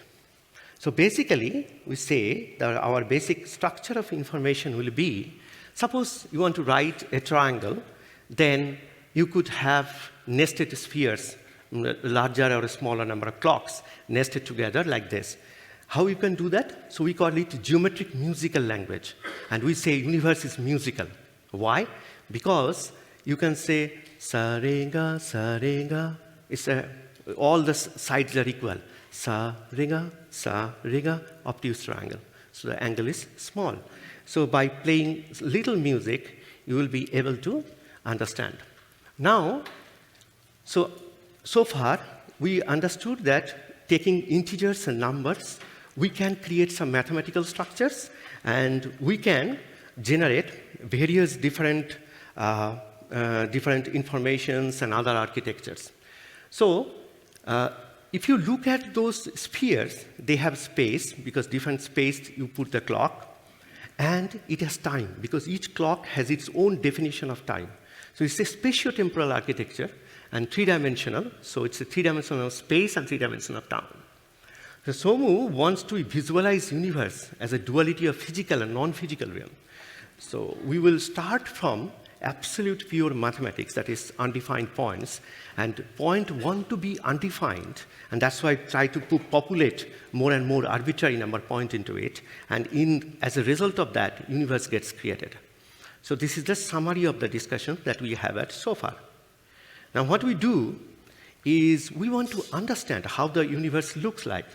G: So basically, we say that our basic structure of information will be, suppose you want to write a triangle, then you could have nested spheres, larger or a smaller number of clocks nested together like this. How you can do that? So we call it geometric musical language. And we say universe is musical. Why? Because you can say sa re ga, sa re ga. It's all the sides are equal. Sa re ga, obtuse triangle. So the angle is small. So by playing little music, you will be able to understand. Now, so far, we understood that taking integers and numbers, we can create some mathematical structures, and we can generate various different informations and other architectures. So, if you look at those spheres, they have space, because different space you put the clock, and it has time, because each clock has its own definition of time. So it's a spatiotemporal architecture, and three-dimensional, so it's a three-dimensional space and three-dimensional time. The SOMU wants to visualize universe as a duality of physical and non-physical realm. So we will start from absolute pure mathematics, that is undefined points, and point 1 to be undefined, and that's why I try to populate more and more arbitrary number point into it, and as a result of that, universe gets created. So this is the summary of the discussion that we have had so far. Now what we do is we want to understand how the universe looks like.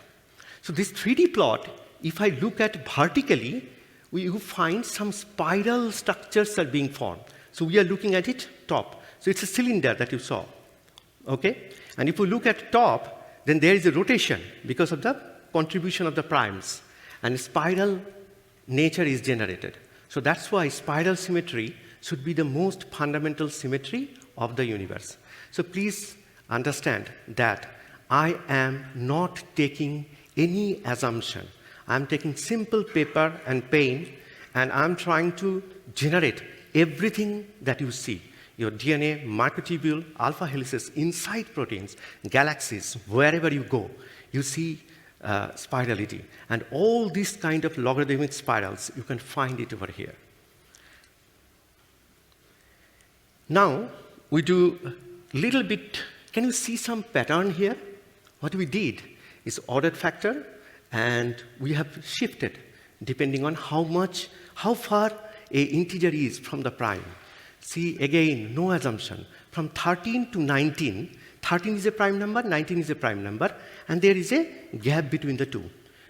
G: So this 3D plot, if I look at vertically, you find some spiral structures are being formed. So we are looking at it top. So it's a cylinder that you saw, okay? And if we look at top, then there is a rotation because of the contribution of the primes. And spiral nature is generated. So that's why spiral symmetry should be the most fundamental symmetry of the universe. So please understand that I am not taking any assumption. I'm taking simple paper and pen, and I'm trying to generate everything that you see. Your DNA, microtubule, alpha helices, inside proteins, galaxies, wherever you go, you see spirality. And all these kind of logarithmic spirals, you can find it over here. Now, we do a little bit, can you see some pattern here? What we did is ordered factor, and we have shifted depending on how far a integer is from the prime. See, again, no assumption. From 13 to 19, 13 is a prime number, 19 is a prime number, and there is a gap between the two.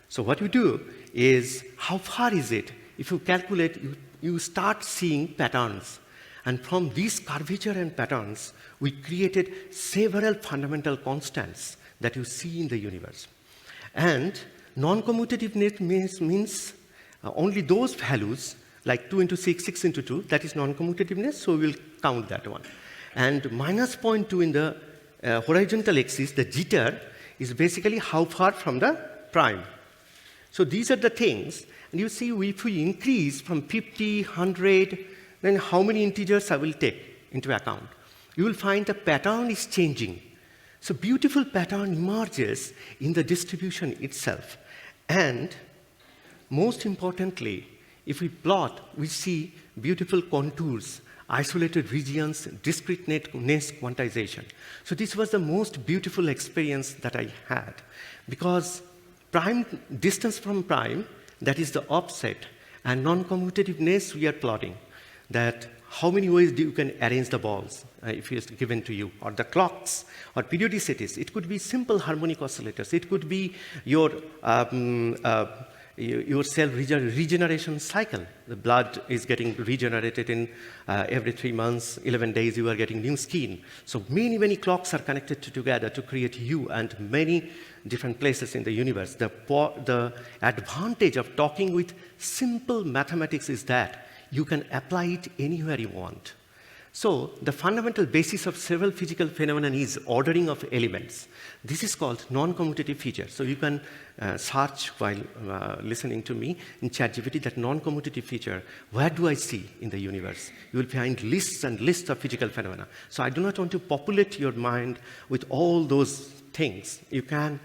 G: So what we do is, how far is it? If you calculate, you start seeing patterns. And from these curvature and patterns, we created several fundamental constants that you see in the universe. And non-commutativeness means Only those values, like 2 into 6, 6 into 2, that is non-commutativeness, so we'll count that one. And minus 0.2 in the horizontal axis, the jitter, is basically how far from the prime. So these are the things, and you see if we increase from 50, 100, then how many integers I will take into account. You will find the pattern is changing. So beautiful pattern emerges in the distribution itself. And most importantly, if we plot, we see beautiful contours, isolated regions, discreteness quantization. So this was the most beautiful experience that I had, because prime distance from prime, that is the offset, and non-commutativeness we are plotting, that how many ways you can arrange the balls if it's given to you, or the clocks, or periodicities. It could be simple harmonic oscillators. It could be your cell regeneration cycle. The blood is getting regenerated in every 3 months, 11 days, you are getting new skin. So many, many clocks are connected together to create you and many different places in the universe. The advantage of talking with simple mathematics is that you can apply it anywhere you want. So the fundamental basis of several physical phenomena is ordering of elements. This is called non-commutative feature. So you can search while listening to me in ChatGPT that non-commutative feature. Where do I see in the universe? You will find lists and lists of physical phenomena. So I do not want to populate your mind with all those things. You can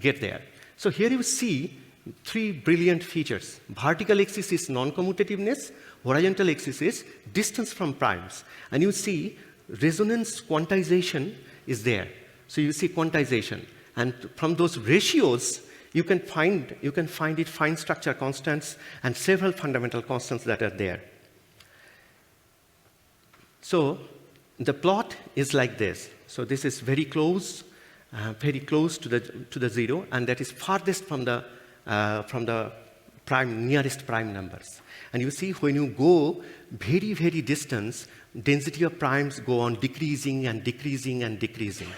G: get there. So here you see 3 brilliant features. Vertical axis is non-commutativeness. Horizontal axis is distance from primes. And you see resonance quantization is there. So you see quantization. And from those ratios, you can find it fine structure constants and several fundamental constants that are there. So the plot is like this. So this is very close to the zero, and that is farthest from the nearest prime numbers. And you see when you go very, very distance, density of primes go on decreasing and decreasing and decreasing.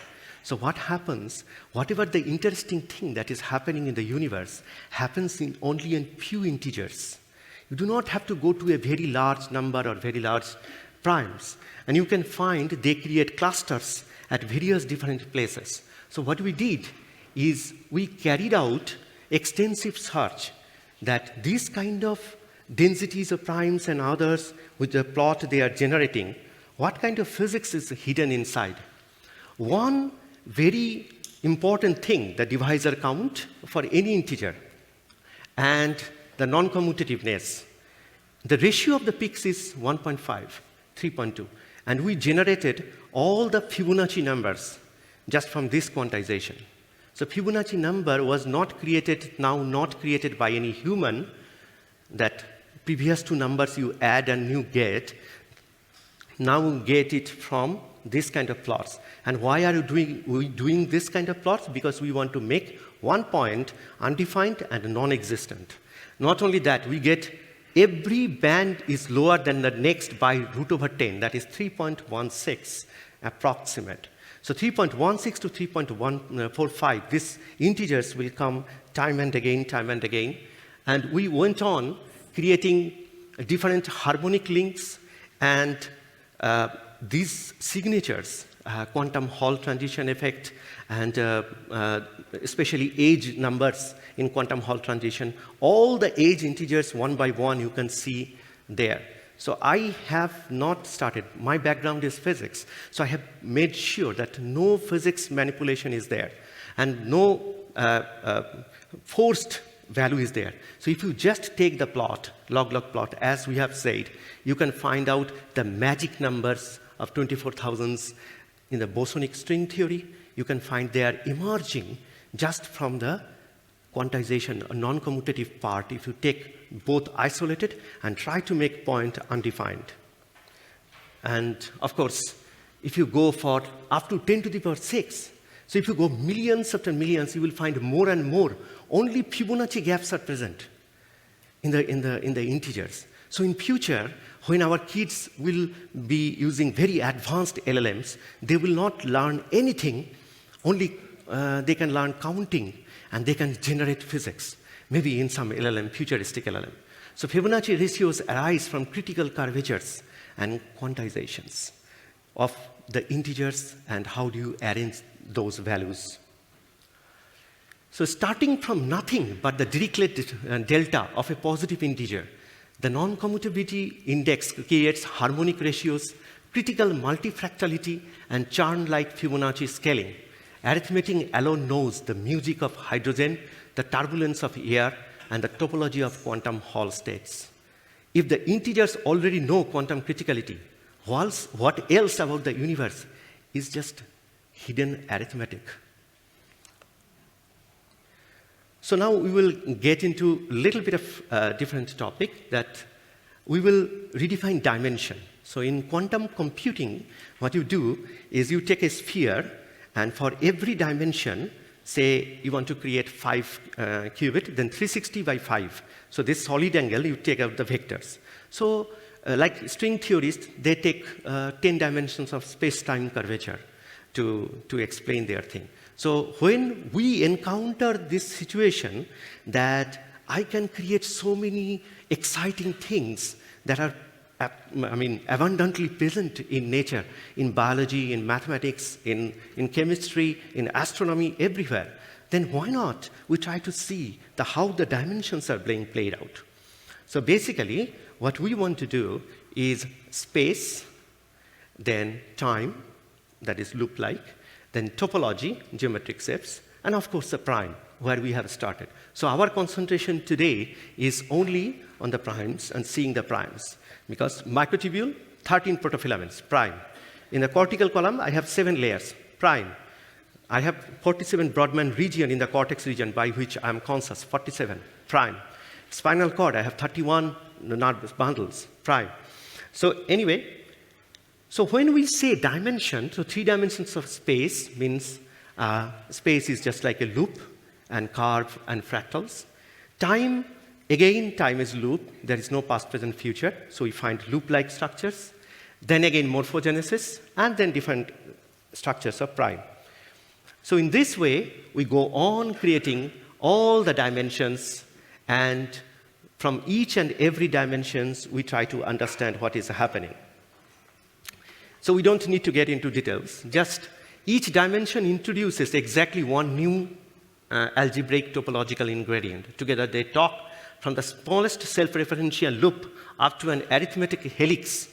G: So what happens, whatever the interesting thing that is happening in the universe happens only in few integers. You do not have to go to a very large number or very large primes. And you can find they create clusters at various different places. So what we did is we carried out extensive search that these kind of densities of primes and others with the plot they are generating, what kind of physics is hidden inside? One very important thing, the divisor count for any integer and the non-commutativeness. The ratio of the peaks is 1.5, 3.2. And we generated all the Fibonacci numbers just from this quantization. So Fibonacci number was not created by any human, that previous 2 numbers you add and you get. Now you get it from this kind of plots. And why are we doing this kind of plots? Because we want to make one point undefined and non-existent. Not only that, we get every band is lower than the next by √10, that is 3.16 approximate. So 3.16 to 3.145, these integers will come time and again, time and again. And we went on creating different harmonic links and these signatures, quantum Hall transition effect, and especially age numbers in quantum Hall transition. All the age integers one by one you can see there. So I have not started. My background is physics. So I have made sure that no physics manipulation is there and no forced value is there. So if you just take the plot, log-log plot, as we have said, you can find out the magic numbers of 24,000s in the bosonic string theory. You can find they are emerging just from the quantization, a non-commutative part, if you take both isolated and try to make point undefined. And of course, if you go for up to 10 to the power 6, so if you go millions after millions, you will find more and more. Only Fibonacci gaps are present in the integers. So in future, when our kids will be using very advanced LLMs, they will not learn anything, only they can learn counting and they can generate physics. maybe in some LLM, futuristic LLM. So Fibonacci ratios arise from critical curvatures and quantizations of the integers and how do you arrange those values. So starting from nothing but the Dirichlet delta of a positive integer, the non-commutability index creates harmonic ratios, critical multifractality, and Chern-like Fibonacci scaling. Arithmetic alone knows the music of hydrogen, the turbulence of air, and the topology of quantum Hall states. If the integers already know quantum criticality, what else about the universe is just hidden arithmetic? So now we will get into a little bit of different topic that we will redefine dimension. So in quantum computing, what you do is you take a sphere, and for every dimension, say you want to create 5 qubit, then 360 by 5. So this solid angle, you take out the vectors. So like string theorists, they take 10 dimensions of space-time curvature to explain their thing. So when we encounter this situation that I can create so many exciting things that are abundantly present in nature, in biology, in mathematics, in chemistry, in astronomy, everywhere, then why not we try to see how the dimensions are being played out. So basically, what we want to do is space, then time, that is loop-like, then topology, geometric shapes, and of course the prime, where we have started. So our concentration today is only on the primes and seeing the primes. Because microtubule, 13 protofilaments, prime. In the cortical column, I have 7 layers, prime. I have 47 Brodmann region in the cortex region by which I am conscious, 47, prime. Spinal cord, I have 31 nervous bundles, prime. So anyway, so when we say dimension, so 3 dimensions of space means space is just like a loop and curve and fractals. Time, again, time is loop. There is no past, present, future. So we find loop-like structures. Then again, morphogenesis, and then different structures of prime. So in this way, we go on creating all the dimensions, and from each and every dimensions, we try to understand what is happening. So we don't need to get into details. Just each dimension introduces exactly one new algebraic topological ingredient. Together they talk from the smallest self-referential loop up to an arithmetic helix.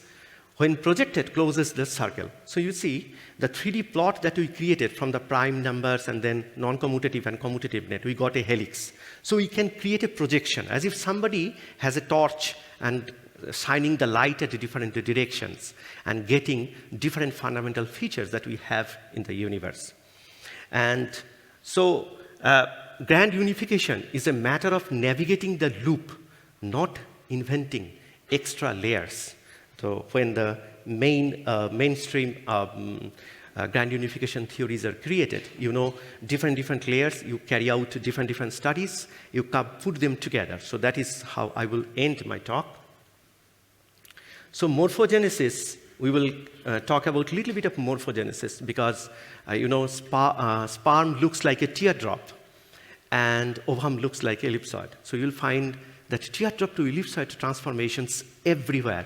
G: When projected, closes the circle. So you see the 3D plot that we created from the prime numbers and then non-commutative and commutative net, we got a helix. So we can create a projection as if somebody has a torch and shining the light at different directions and getting different fundamental features that we have in the universe. And so grand unification is a matter of navigating the loop, not inventing extra layers. So when the mainstream grand unification theories are created, you know, different layers, you carry out different studies, you put them together. So that is how I will end my talk. So morphogenesis, we will talk about a little bit of morphogenesis because, you know, sperm looks like a teardrop and ovum looks like ellipsoid. So you'll find that teardrop to ellipsoid transformations everywhere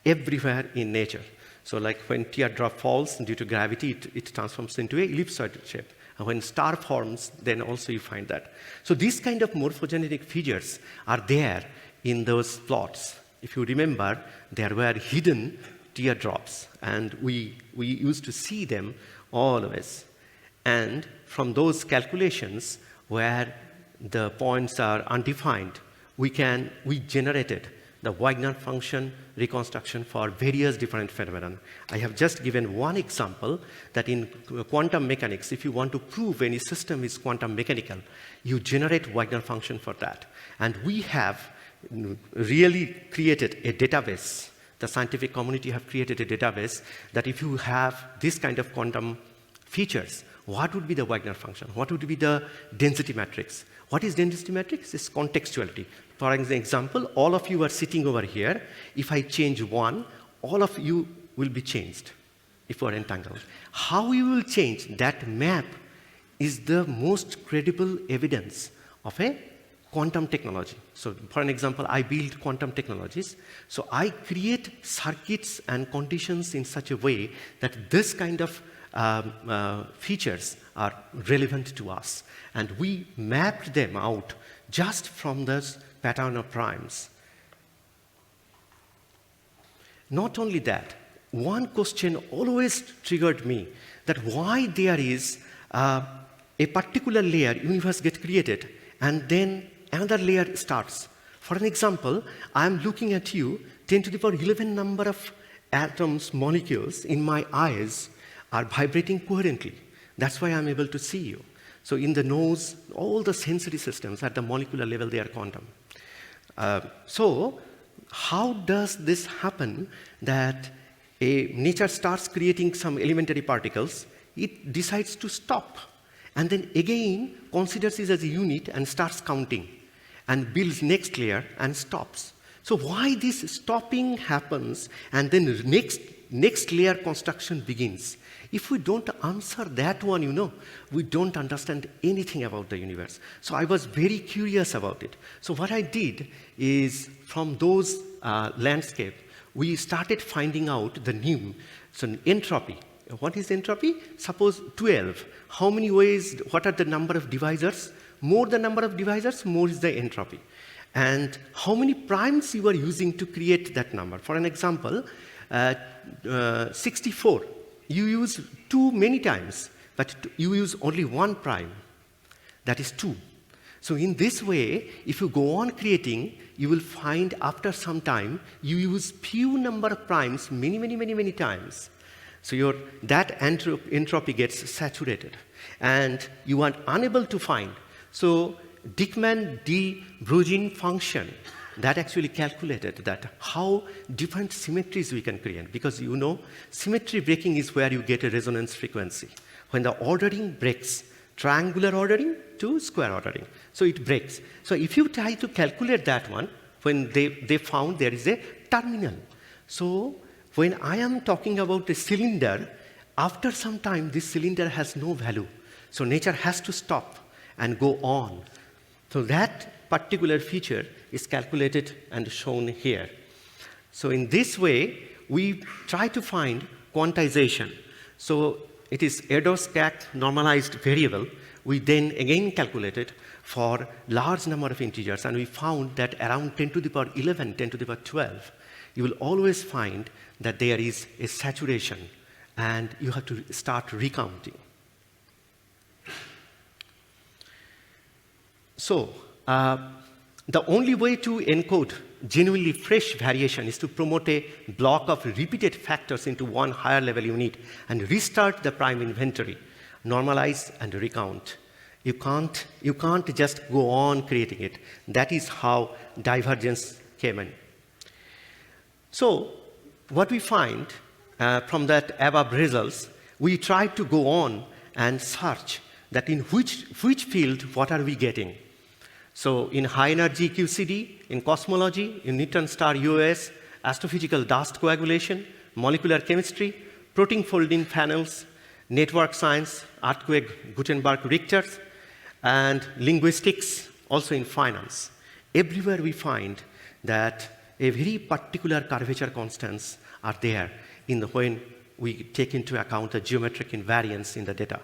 G: in nature. So like when teardrop falls due to gravity, it transforms into a ellipsoid shape. And when star forms, then also you find that. So these kind of morphogenetic features are there in those plots. If you remember, there were hidden teardrops, and we used to see them always. And from those calculations, where the points are undefined, we generated the Wagner function reconstruction for various different phenomena. I have just given one example that in quantum mechanics, if you want to prove any system is quantum mechanical, you generate Wagner function for that. And we have really created a database. The scientific community have created a database that if you have this kind of quantum features, what would be the Wagner function? What would be the density matrix? What is density matrix? It's contextuality. For example, all of you are sitting over here. If I change one, all of you will be changed if you are entangled. How you will change that map is the most credible evidence of a quantum technology. So for an example, I build quantum technologies. So I create circuits and conditions in such a way that this kind of features are relevant to us. And we mapped them out just from this pattern of primes. Not only that, one question always triggered me, that why there is a particular layer, universe gets created, and then another layer starts. For an example, I'm looking at you, 10 to the power 11 number of atoms, molecules in my eyes are vibrating coherently. That's why I'm able to see you. So in the nose, all the sensory systems at the molecular level, they are quantum. So how does this happen that nature starts creating some elementary particles, it decides to stop, and then again considers it as a unit and starts counting, and builds next layer and stops. So why this stopping happens, and then next layer construction begins? If we don't answer that one, we don't understand anything about the universe. So I was very curious about it. So what I did is, from those landscape, we started finding out the new, so entropy. What is entropy? Suppose 12. How many ways, what are the number of divisors? More the number of divisors, more is the entropy. And how many primes you are using to create that number. For an example, 64. You use 2 many times, but you use only 1 prime. That is 2. So in this way, if you go on creating, you will find after some time, you use few number of primes many times. So that entropy gets saturated, and you are unable to find. So Dickman-de Bruijn function, that actually calculated that how different symmetries we can create. Because symmetry breaking is where you get a resonance frequency. When the ordering breaks, triangular ordering to square ordering. So it breaks. So if you try to calculate that one, when they found there is a terminal. So when I am talking about a cylinder, after some time this cylinder has no value. So nature has to stop and go on. So that particular feature is calculated and shown here. So in this way, we try to find quantization. So it is Erdos-Kac normalized variable. We then again calculated for large number of integers, and we found that around 10 to the power 11, 10 to the power 12, you will always find that there is a saturation, and you have to start recounting. So the only way to encode genuinely fresh variation is to promote a block of repeated factors into one higher level unit and restart the prime inventory, normalize and recount. You can't just go on creating it. That is how divergence came in. So what we find from that above results, we try to go on and search that in which field, what are we getting? So in high energy QCD, in cosmology, in neutron star UOS, astrophysical dust coagulation, molecular chemistry, protein folding panels, network science, earthquake, Gutenberg Richters, and linguistics, also in finance. Everywhere we find that a very particular curvature constants are there when we take into account the geometric invariance in the data.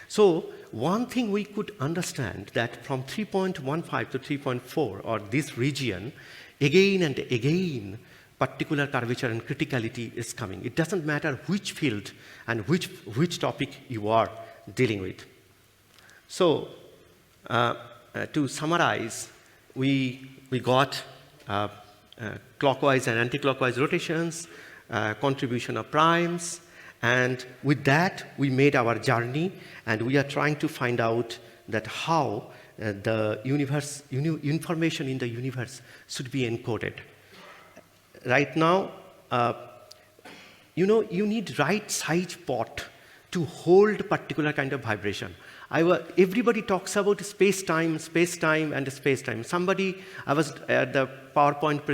G: So one thing we could understand that from 3.15 to 3.4, or this region, again and again, particular curvature and criticality is coming. It doesn't matter which field and which topic you are dealing with. So to summarize, we got clockwise and anti-clockwise rotations, contribution of primes, and with that, we made our journey, and we are trying to find out that how the universe, information in the universe should be encoded. Right now, you need right size pot to hold particular kind of vibration. Everybody talks about space-time, and space-time. I was at the PowerPoint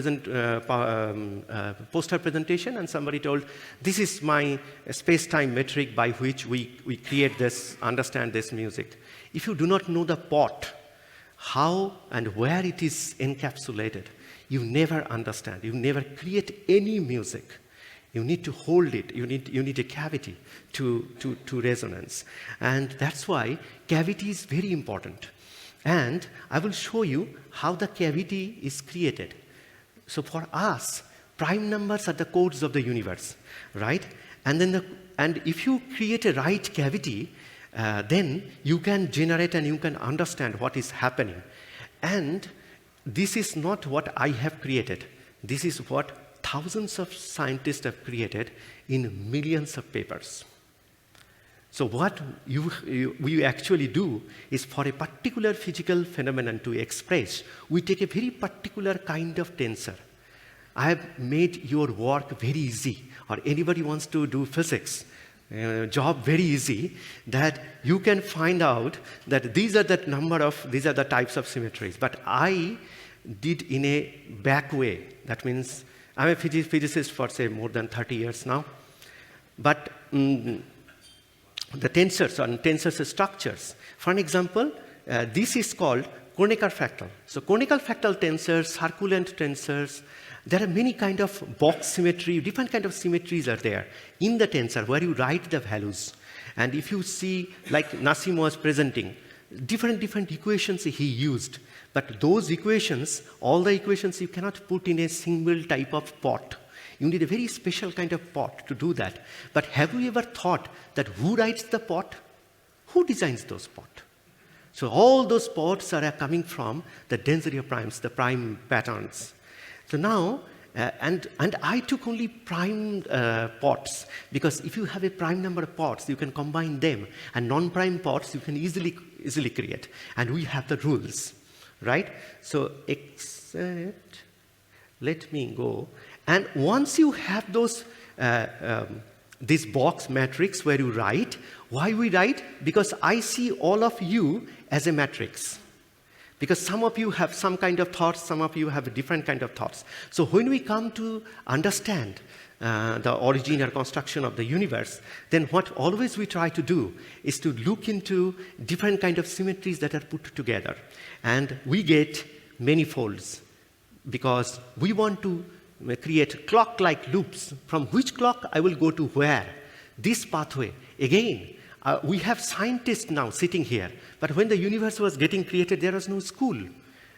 G: poster presentation, and somebody told, this is my space-time metric by which we create this, understand this music. If you do not know the pot, how and where it is encapsulated, you never understand. You never create any music. You need to hold it. You need a cavity to resonance. And that's why cavity is very important. And I will show you how the cavity is created. So for us, prime numbers are the codes of the universe, right? And if you create a right cavity, then you can generate and you can understand what is happening. And this is not what I have created. This is what thousands of scientists have created in millions of papers. So what we actually do is, for a particular physical phenomenon to express, we take a very particular kind of tensor. I have made your work very easy, or anybody wants to do physics, job very easy, that you can find out that these are the types of symmetries. But I did in a back way. That means I'm a physicist for, say, more than 30 years now. But the tensors and tensors structures. For an example, this is called Kronecker fractal. So Kronecker fractal tensors, circulant tensors, there are many kind of box symmetry, different kind of symmetries are there in the tensor where you write the values. And if you see, like Nassim was presenting, different equations he used. But those equations, all the equations you cannot put in a single type of pot. You need a very special kind of pot to do that. But have you ever thought that who writes the pot? Who designs those pots? So all those pots are coming from the density of primes, the prime patterns. So now, and I took only prime pots, because if you have a prime number of pots, you can combine them, and non-prime pots you can easily create. And we have the rules, right? So except, let me go. And once you have those, this box matrix where you write, why we write? Because I see all of you as a matrix. Because some of you have some kind of thoughts, some of you have a different kind of thoughts. So when we come to understand the origin or construction of the universe, then what always we try to do is to look into different kind of symmetries that are put together. And we get manifolds, because we want to create clock-like loops. From which clock I will go to where? This pathway. Again, we have scientists now sitting here, but when the universe was getting created, there was no school,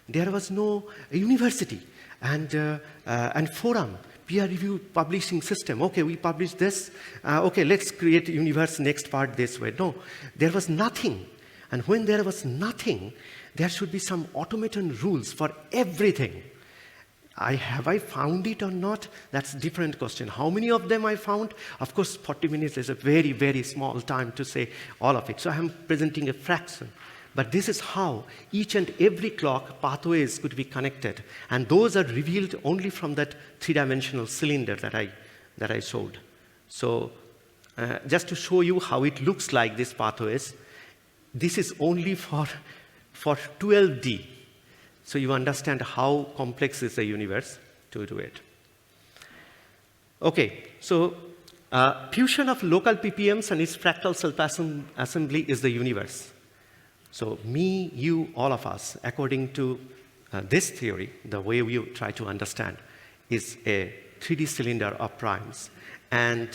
G: there was no university, and forum, peer-reviewed publishing system. Okay, we publish this. Okay, let's create a universe next part this way. No, there was nothing. And when there was nothing, there should be some automaton rules for everything. Have I found it or not? That's a different question. How many of them I found? Of course, 40 minutes is a very, very small time to say all of it. So I'm presenting a fraction. But this is how each and every clock pathways could be connected. And those are revealed only from that three-dimensional cylinder that I showed. So just to show you how it looks like, these pathways, this is only for 12D. So you understand how complex is the universe to do it. Okay, so fusion of local ppms and its fractal self-assembly is the universe. So me, you, all of us, according to this theory, the way we try to understand, is a 3D cylinder of primes. And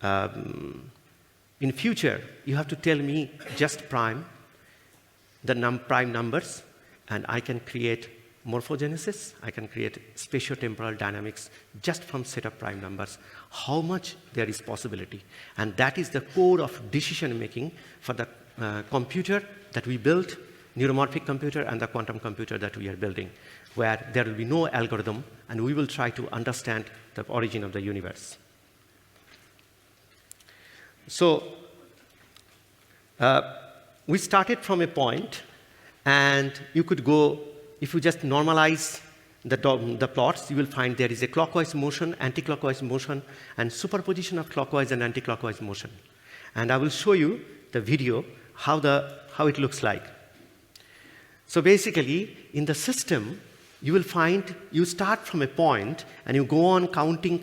G: in future, you have to tell me just prime, the prime numbers, and I can create morphogenesis, I can create spatiotemporal dynamics just from set of prime numbers, how much there is possibility. And that is the core of decision making for the computer that we built, neuromorphic computer, and the quantum computer that we are building, where there will be no algorithm, and we will try to understand the origin of the universe. So we started from a point, and you could go, if you just normalize the plots, you will find there is a clockwise motion, anti-clockwise motion, and superposition of clockwise and anti-clockwise motion. And I will show you the video, how it looks like. So basically, in the system, you will find you start from a point and you go on counting.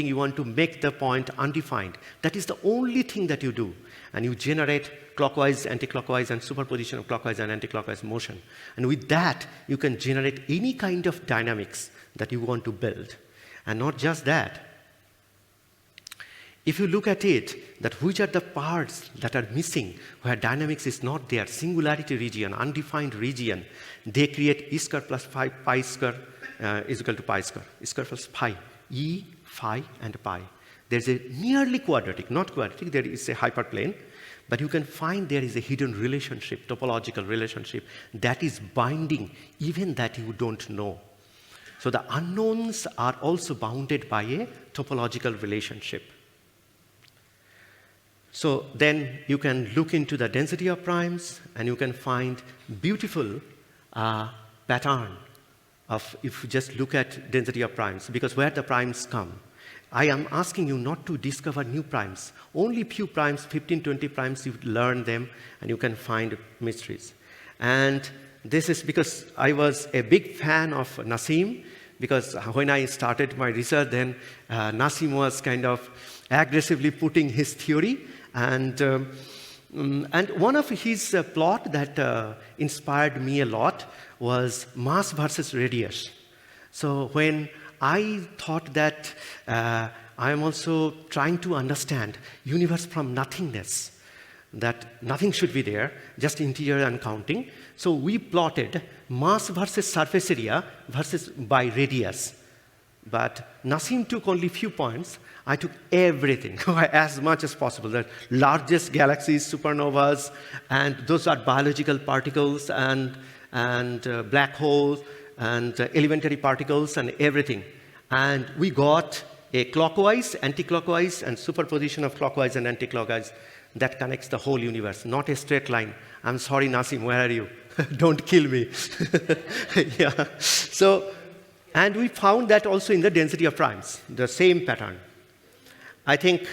G: You want to make the point undefined. That is the only thing that you do. And you generate clockwise, anti-clockwise, and superposition of clockwise and anti-clockwise motion. And with that, you can generate any kind of dynamics that you want to build. And not just that. If you look at it, that which are the parts that are missing, where dynamics is not there, singularity region, undefined region, they create E square plus pi square is equal to pi square. E square plus pi, E, phi, and pi. There's a nearly quadratic, not quadratic, there is a hyperplane, but you can find there is a hidden relationship, topological relationship, that is binding even that you don't know. So the unknowns are also bounded by a topological relationship. So then you can look into the density of primes, and you can find beautiful pattern of, if you just look at density of primes, because where the primes come. I am asking you not to discover new primes. Only few primes, 15, 20 primes, you learn them, and you can find mysteries. And this is because I was a big fan of Nassim, because when I started my research, then Nassim was kind of aggressively putting his theory. And one of his plot that inspired me a lot was mass versus radius. So when I thought that I am also trying to understand universe from nothingness, that nothing should be there, just integer and counting. So we plotted mass versus surface area versus by radius. But Nassim took only few points. I took everything, as much as possible. The largest galaxies, supernovas, and those are biological particles, and black holes, and elementary particles, and everything. And we got a clockwise, anti-clockwise, and superposition of clockwise and anti-clockwise that connects the whole universe, not a straight line. I'm sorry, Nassim, where are you? Don't kill me. Yeah. So, and we found that also in the density of primes, the same pattern. I think,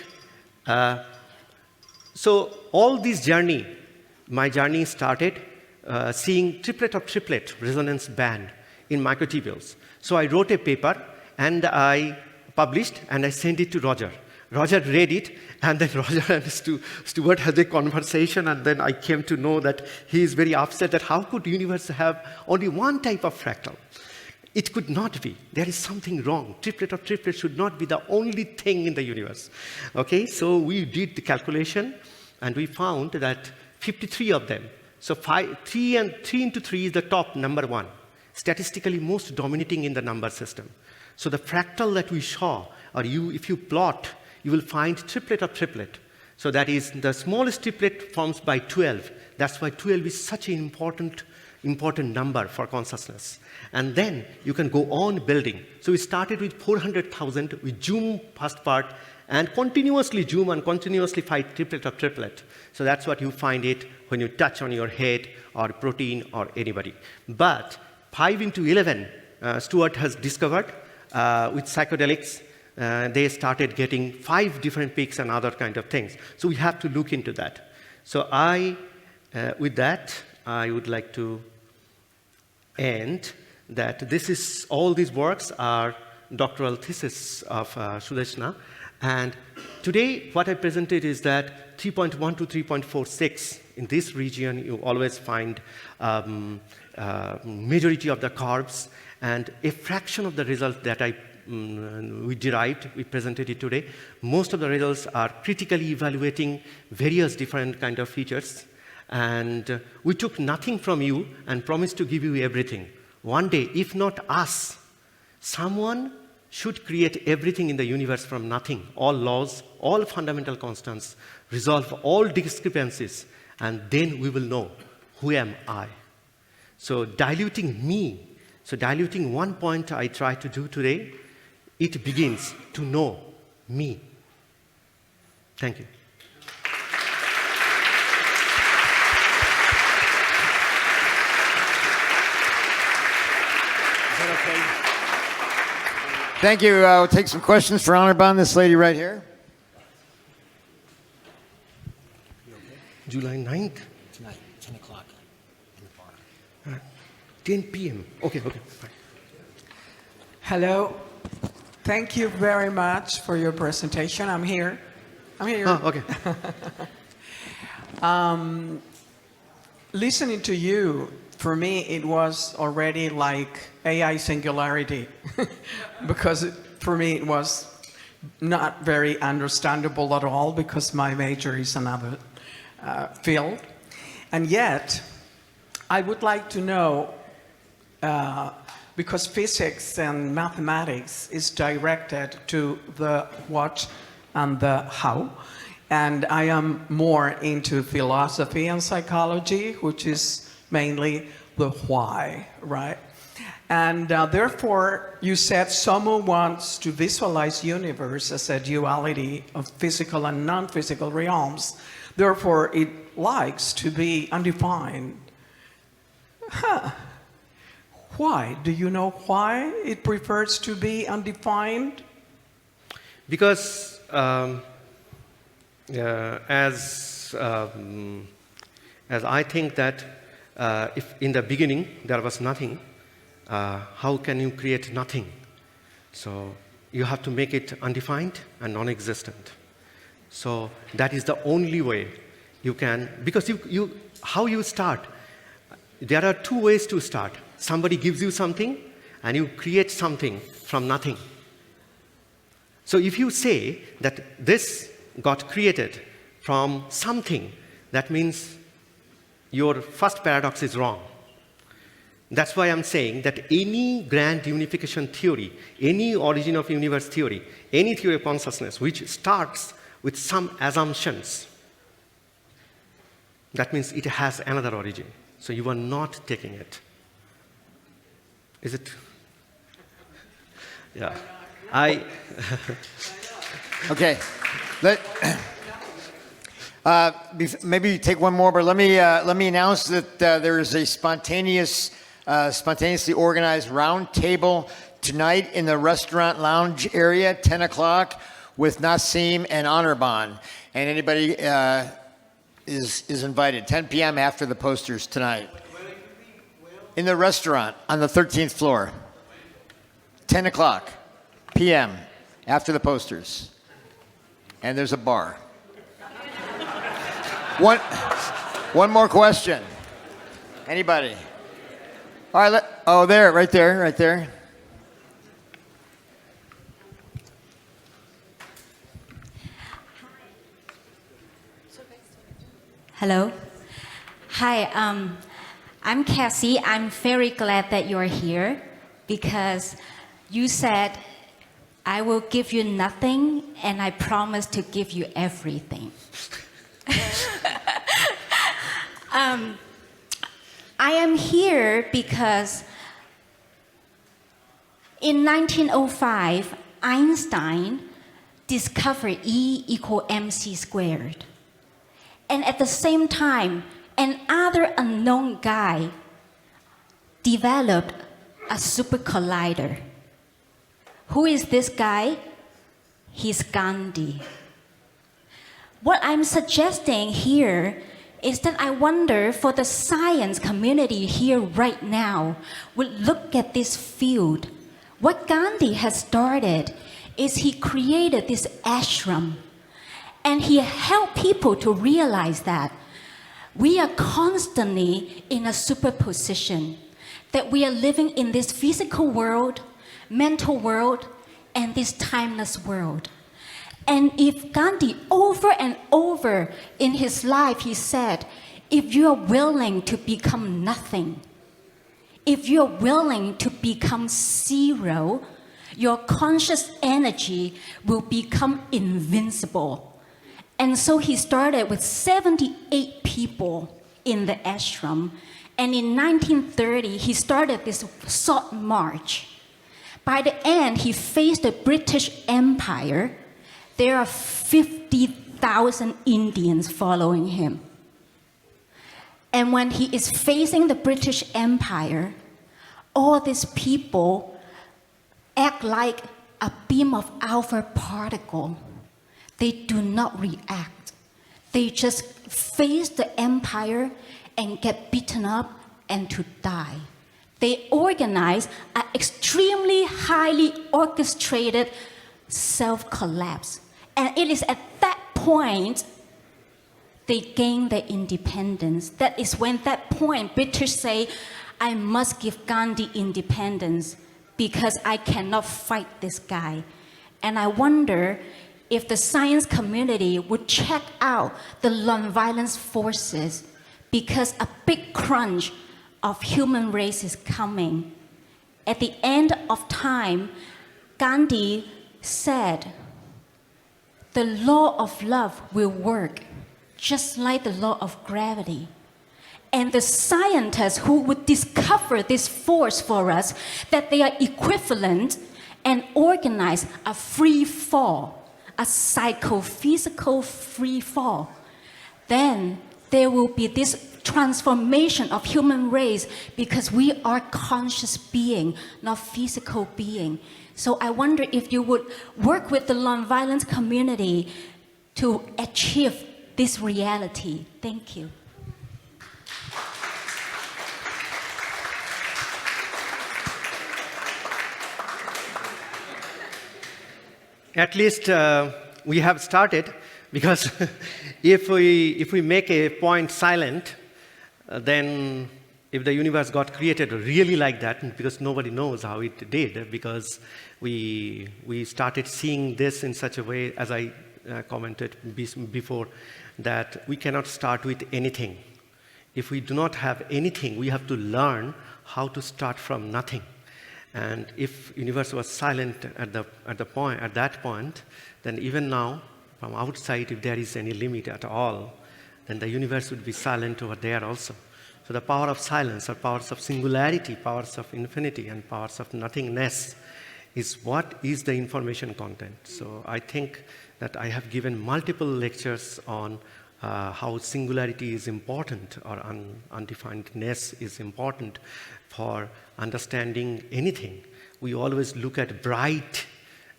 G: so all this journey, my journey started seeing triplet of triplet resonance band in microtubules. So I wrote a paper, and I published, and I sent it to Roger. Roger read it, and then Roger and Stuart had a conversation, and then I came to know that he is very upset that how could the universe have only one type of fractal? It could not be. There is something wrong. Triplet of triplet should not be the only thing in the universe. Okay, so we did the calculation, and we found that 53 of them. So 3 into 3 is the top number one, statistically most dominating in the number system. So the fractal that we saw, or if you plot, you will find triplet of triplet. So that is the smallest triplet forms by 12. That's why 12 is such an important number for consciousness. And then you can go on building. So we started with 400,000, we zoom first part, and continuously zoom and continuously find triplet of triplet. So that's what you find it when you touch on your head or protein or anybody. But 5 into 11, Stuart has discovered with psychedelics. They started getting 5 different peaks and other kind of things. So we have to look into that. So with that, I would like to end that all these works are doctoral thesis of Sudeshna. And today, what I presented is that 3.1 to 3.46, in this region, you always find majority of the curves, and a fraction of the result that we presented it today. Most of the results are critically evaluating various different kind of features. And we took nothing from you and promised to give you everything. One day, if not us, someone should create everything in the universe from nothing. All laws, all fundamental constants, resolve all discrepancies, and then we will know who am I. So diluting me, so diluting one point I try to do today, it begins to know me. Thank you.
A: Thank you. We'll take some questions for Anirban, this lady right here.
G: July 9th?
A: Tonight, 10 o'clock in the bar.
G: 10 p.m. Okay, fine.
H: Hello. Thank you very much for your presentation. I'm here.
G: Oh, okay.
H: Listening to you, for me, it was already like AI singularity, because for me it was not very understandable at all, because my major is another field. And yet, I would like to know, because physics and mathematics is directed to the what and the how, and I am more into philosophy and psychology, which is mainly the why, right? And therefore, you said SOMU wants to visualize universe as a duality of physical and non-physical realms. Therefore, it likes to be undefined. Huh. Why? Do you know why it prefers to be undefined?
G: Because as I think that if in the beginning there was nothing, how can you create nothing? So you have to make it undefined and non-existent. So that is the only way you can, because how you start, there are two ways to start. Somebody gives you something and you create something from nothing. So if you say that this got created from something, that means your first paradox is wrong. That's why I'm saying that any grand unification theory, any origin of universe theory, any theory of consciousness which starts with some assumptions, that means it has another origin. So you are not taking it. Is it? Yeah.
A: Okay. Maybe take one more, but let me announce that there is a spontaneously organized round table tonight in the restaurant lounge area, 10 o'clock, with Nassim and Anirban. And anybody is invited. 10 p.m. after the posters tonight. In the restaurant on the 13th floor. 10 o'clock p.m. after the posters. And there's a bar. One more question. Anybody? All right, there, right there.
I: Hello. Hi, I'm Cassie. I'm very glad that you're here because you said, I will give you nothing and I promise to give you everything. I am here because in 1905, Einstein discovered E equal mc squared. And at the same time, another unknown guy developed a super collider. Who is this guy? He's Gandhi. What I'm suggesting here is that I wonder for the science community here right now would look at this field. What Gandhi has started is he created this ashram. And he helped people to realize that we are constantly in a superposition, that we are living in this physical world, mental world, and this timeless world. And if Gandhi over and over in his life, he said, if you are willing to become nothing, if you are willing to become zero, your conscious energy will become invincible. And so he started with 78 people in the ashram. And in 1930, he started this salt march. By the end, he faced the British Empire. There are 50,000 Indians following him. And when he is facing the British Empire, all these people act like a beam of alpha particle. They do not react. They just face the empire and get beaten up and to die. They organize an extremely highly orchestrated self-collapse. And it is at that point they gain their independence. That is when that point British say, I must give Gandhi independence because I cannot fight this guy. And I wonder if the science community would check out the nonviolence forces because a big crunch of human race is coming. At the end of time, Gandhi said, the law of love will work just like the law of gravity. And the scientists who would discover this force for us, that they are equivalent and organize a free fall, a psychophysical free fall, then there will be this transformation of human race because we are conscious being, not physical being. So I wonder if you would work with the nonviolence community to achieve this reality. Thank you.
G: At least we have started, because if we make a point silent, then if the universe got created really like that, because nobody knows how it did, because we started seeing this in such a way, as I commented before, that we cannot start with anything. If we do not have anything, we have to learn how to start from nothing. And if universe was silent at that point, then even now, from outside, if there is any limit at all, then the universe would be silent over there also. So the power of silence, or powers of singularity, powers of infinity, and powers of nothingness is what is the information content. So I think that I have given multiple lectures on how singularity is important, or undefinedness is important for understanding anything. We always look at bright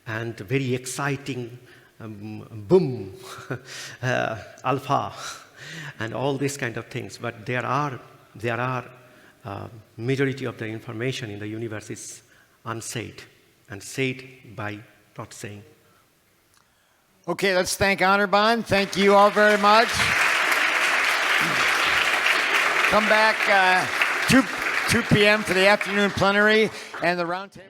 G: and very exciting boom, alpha, and all these kind of things. But there are majority of the information in the universe is unsaid, and said by not saying.
A: Okay, let's thank Anirban. Thank you all very much. Come back 2 p.m. for the afternoon plenary and the roundtable.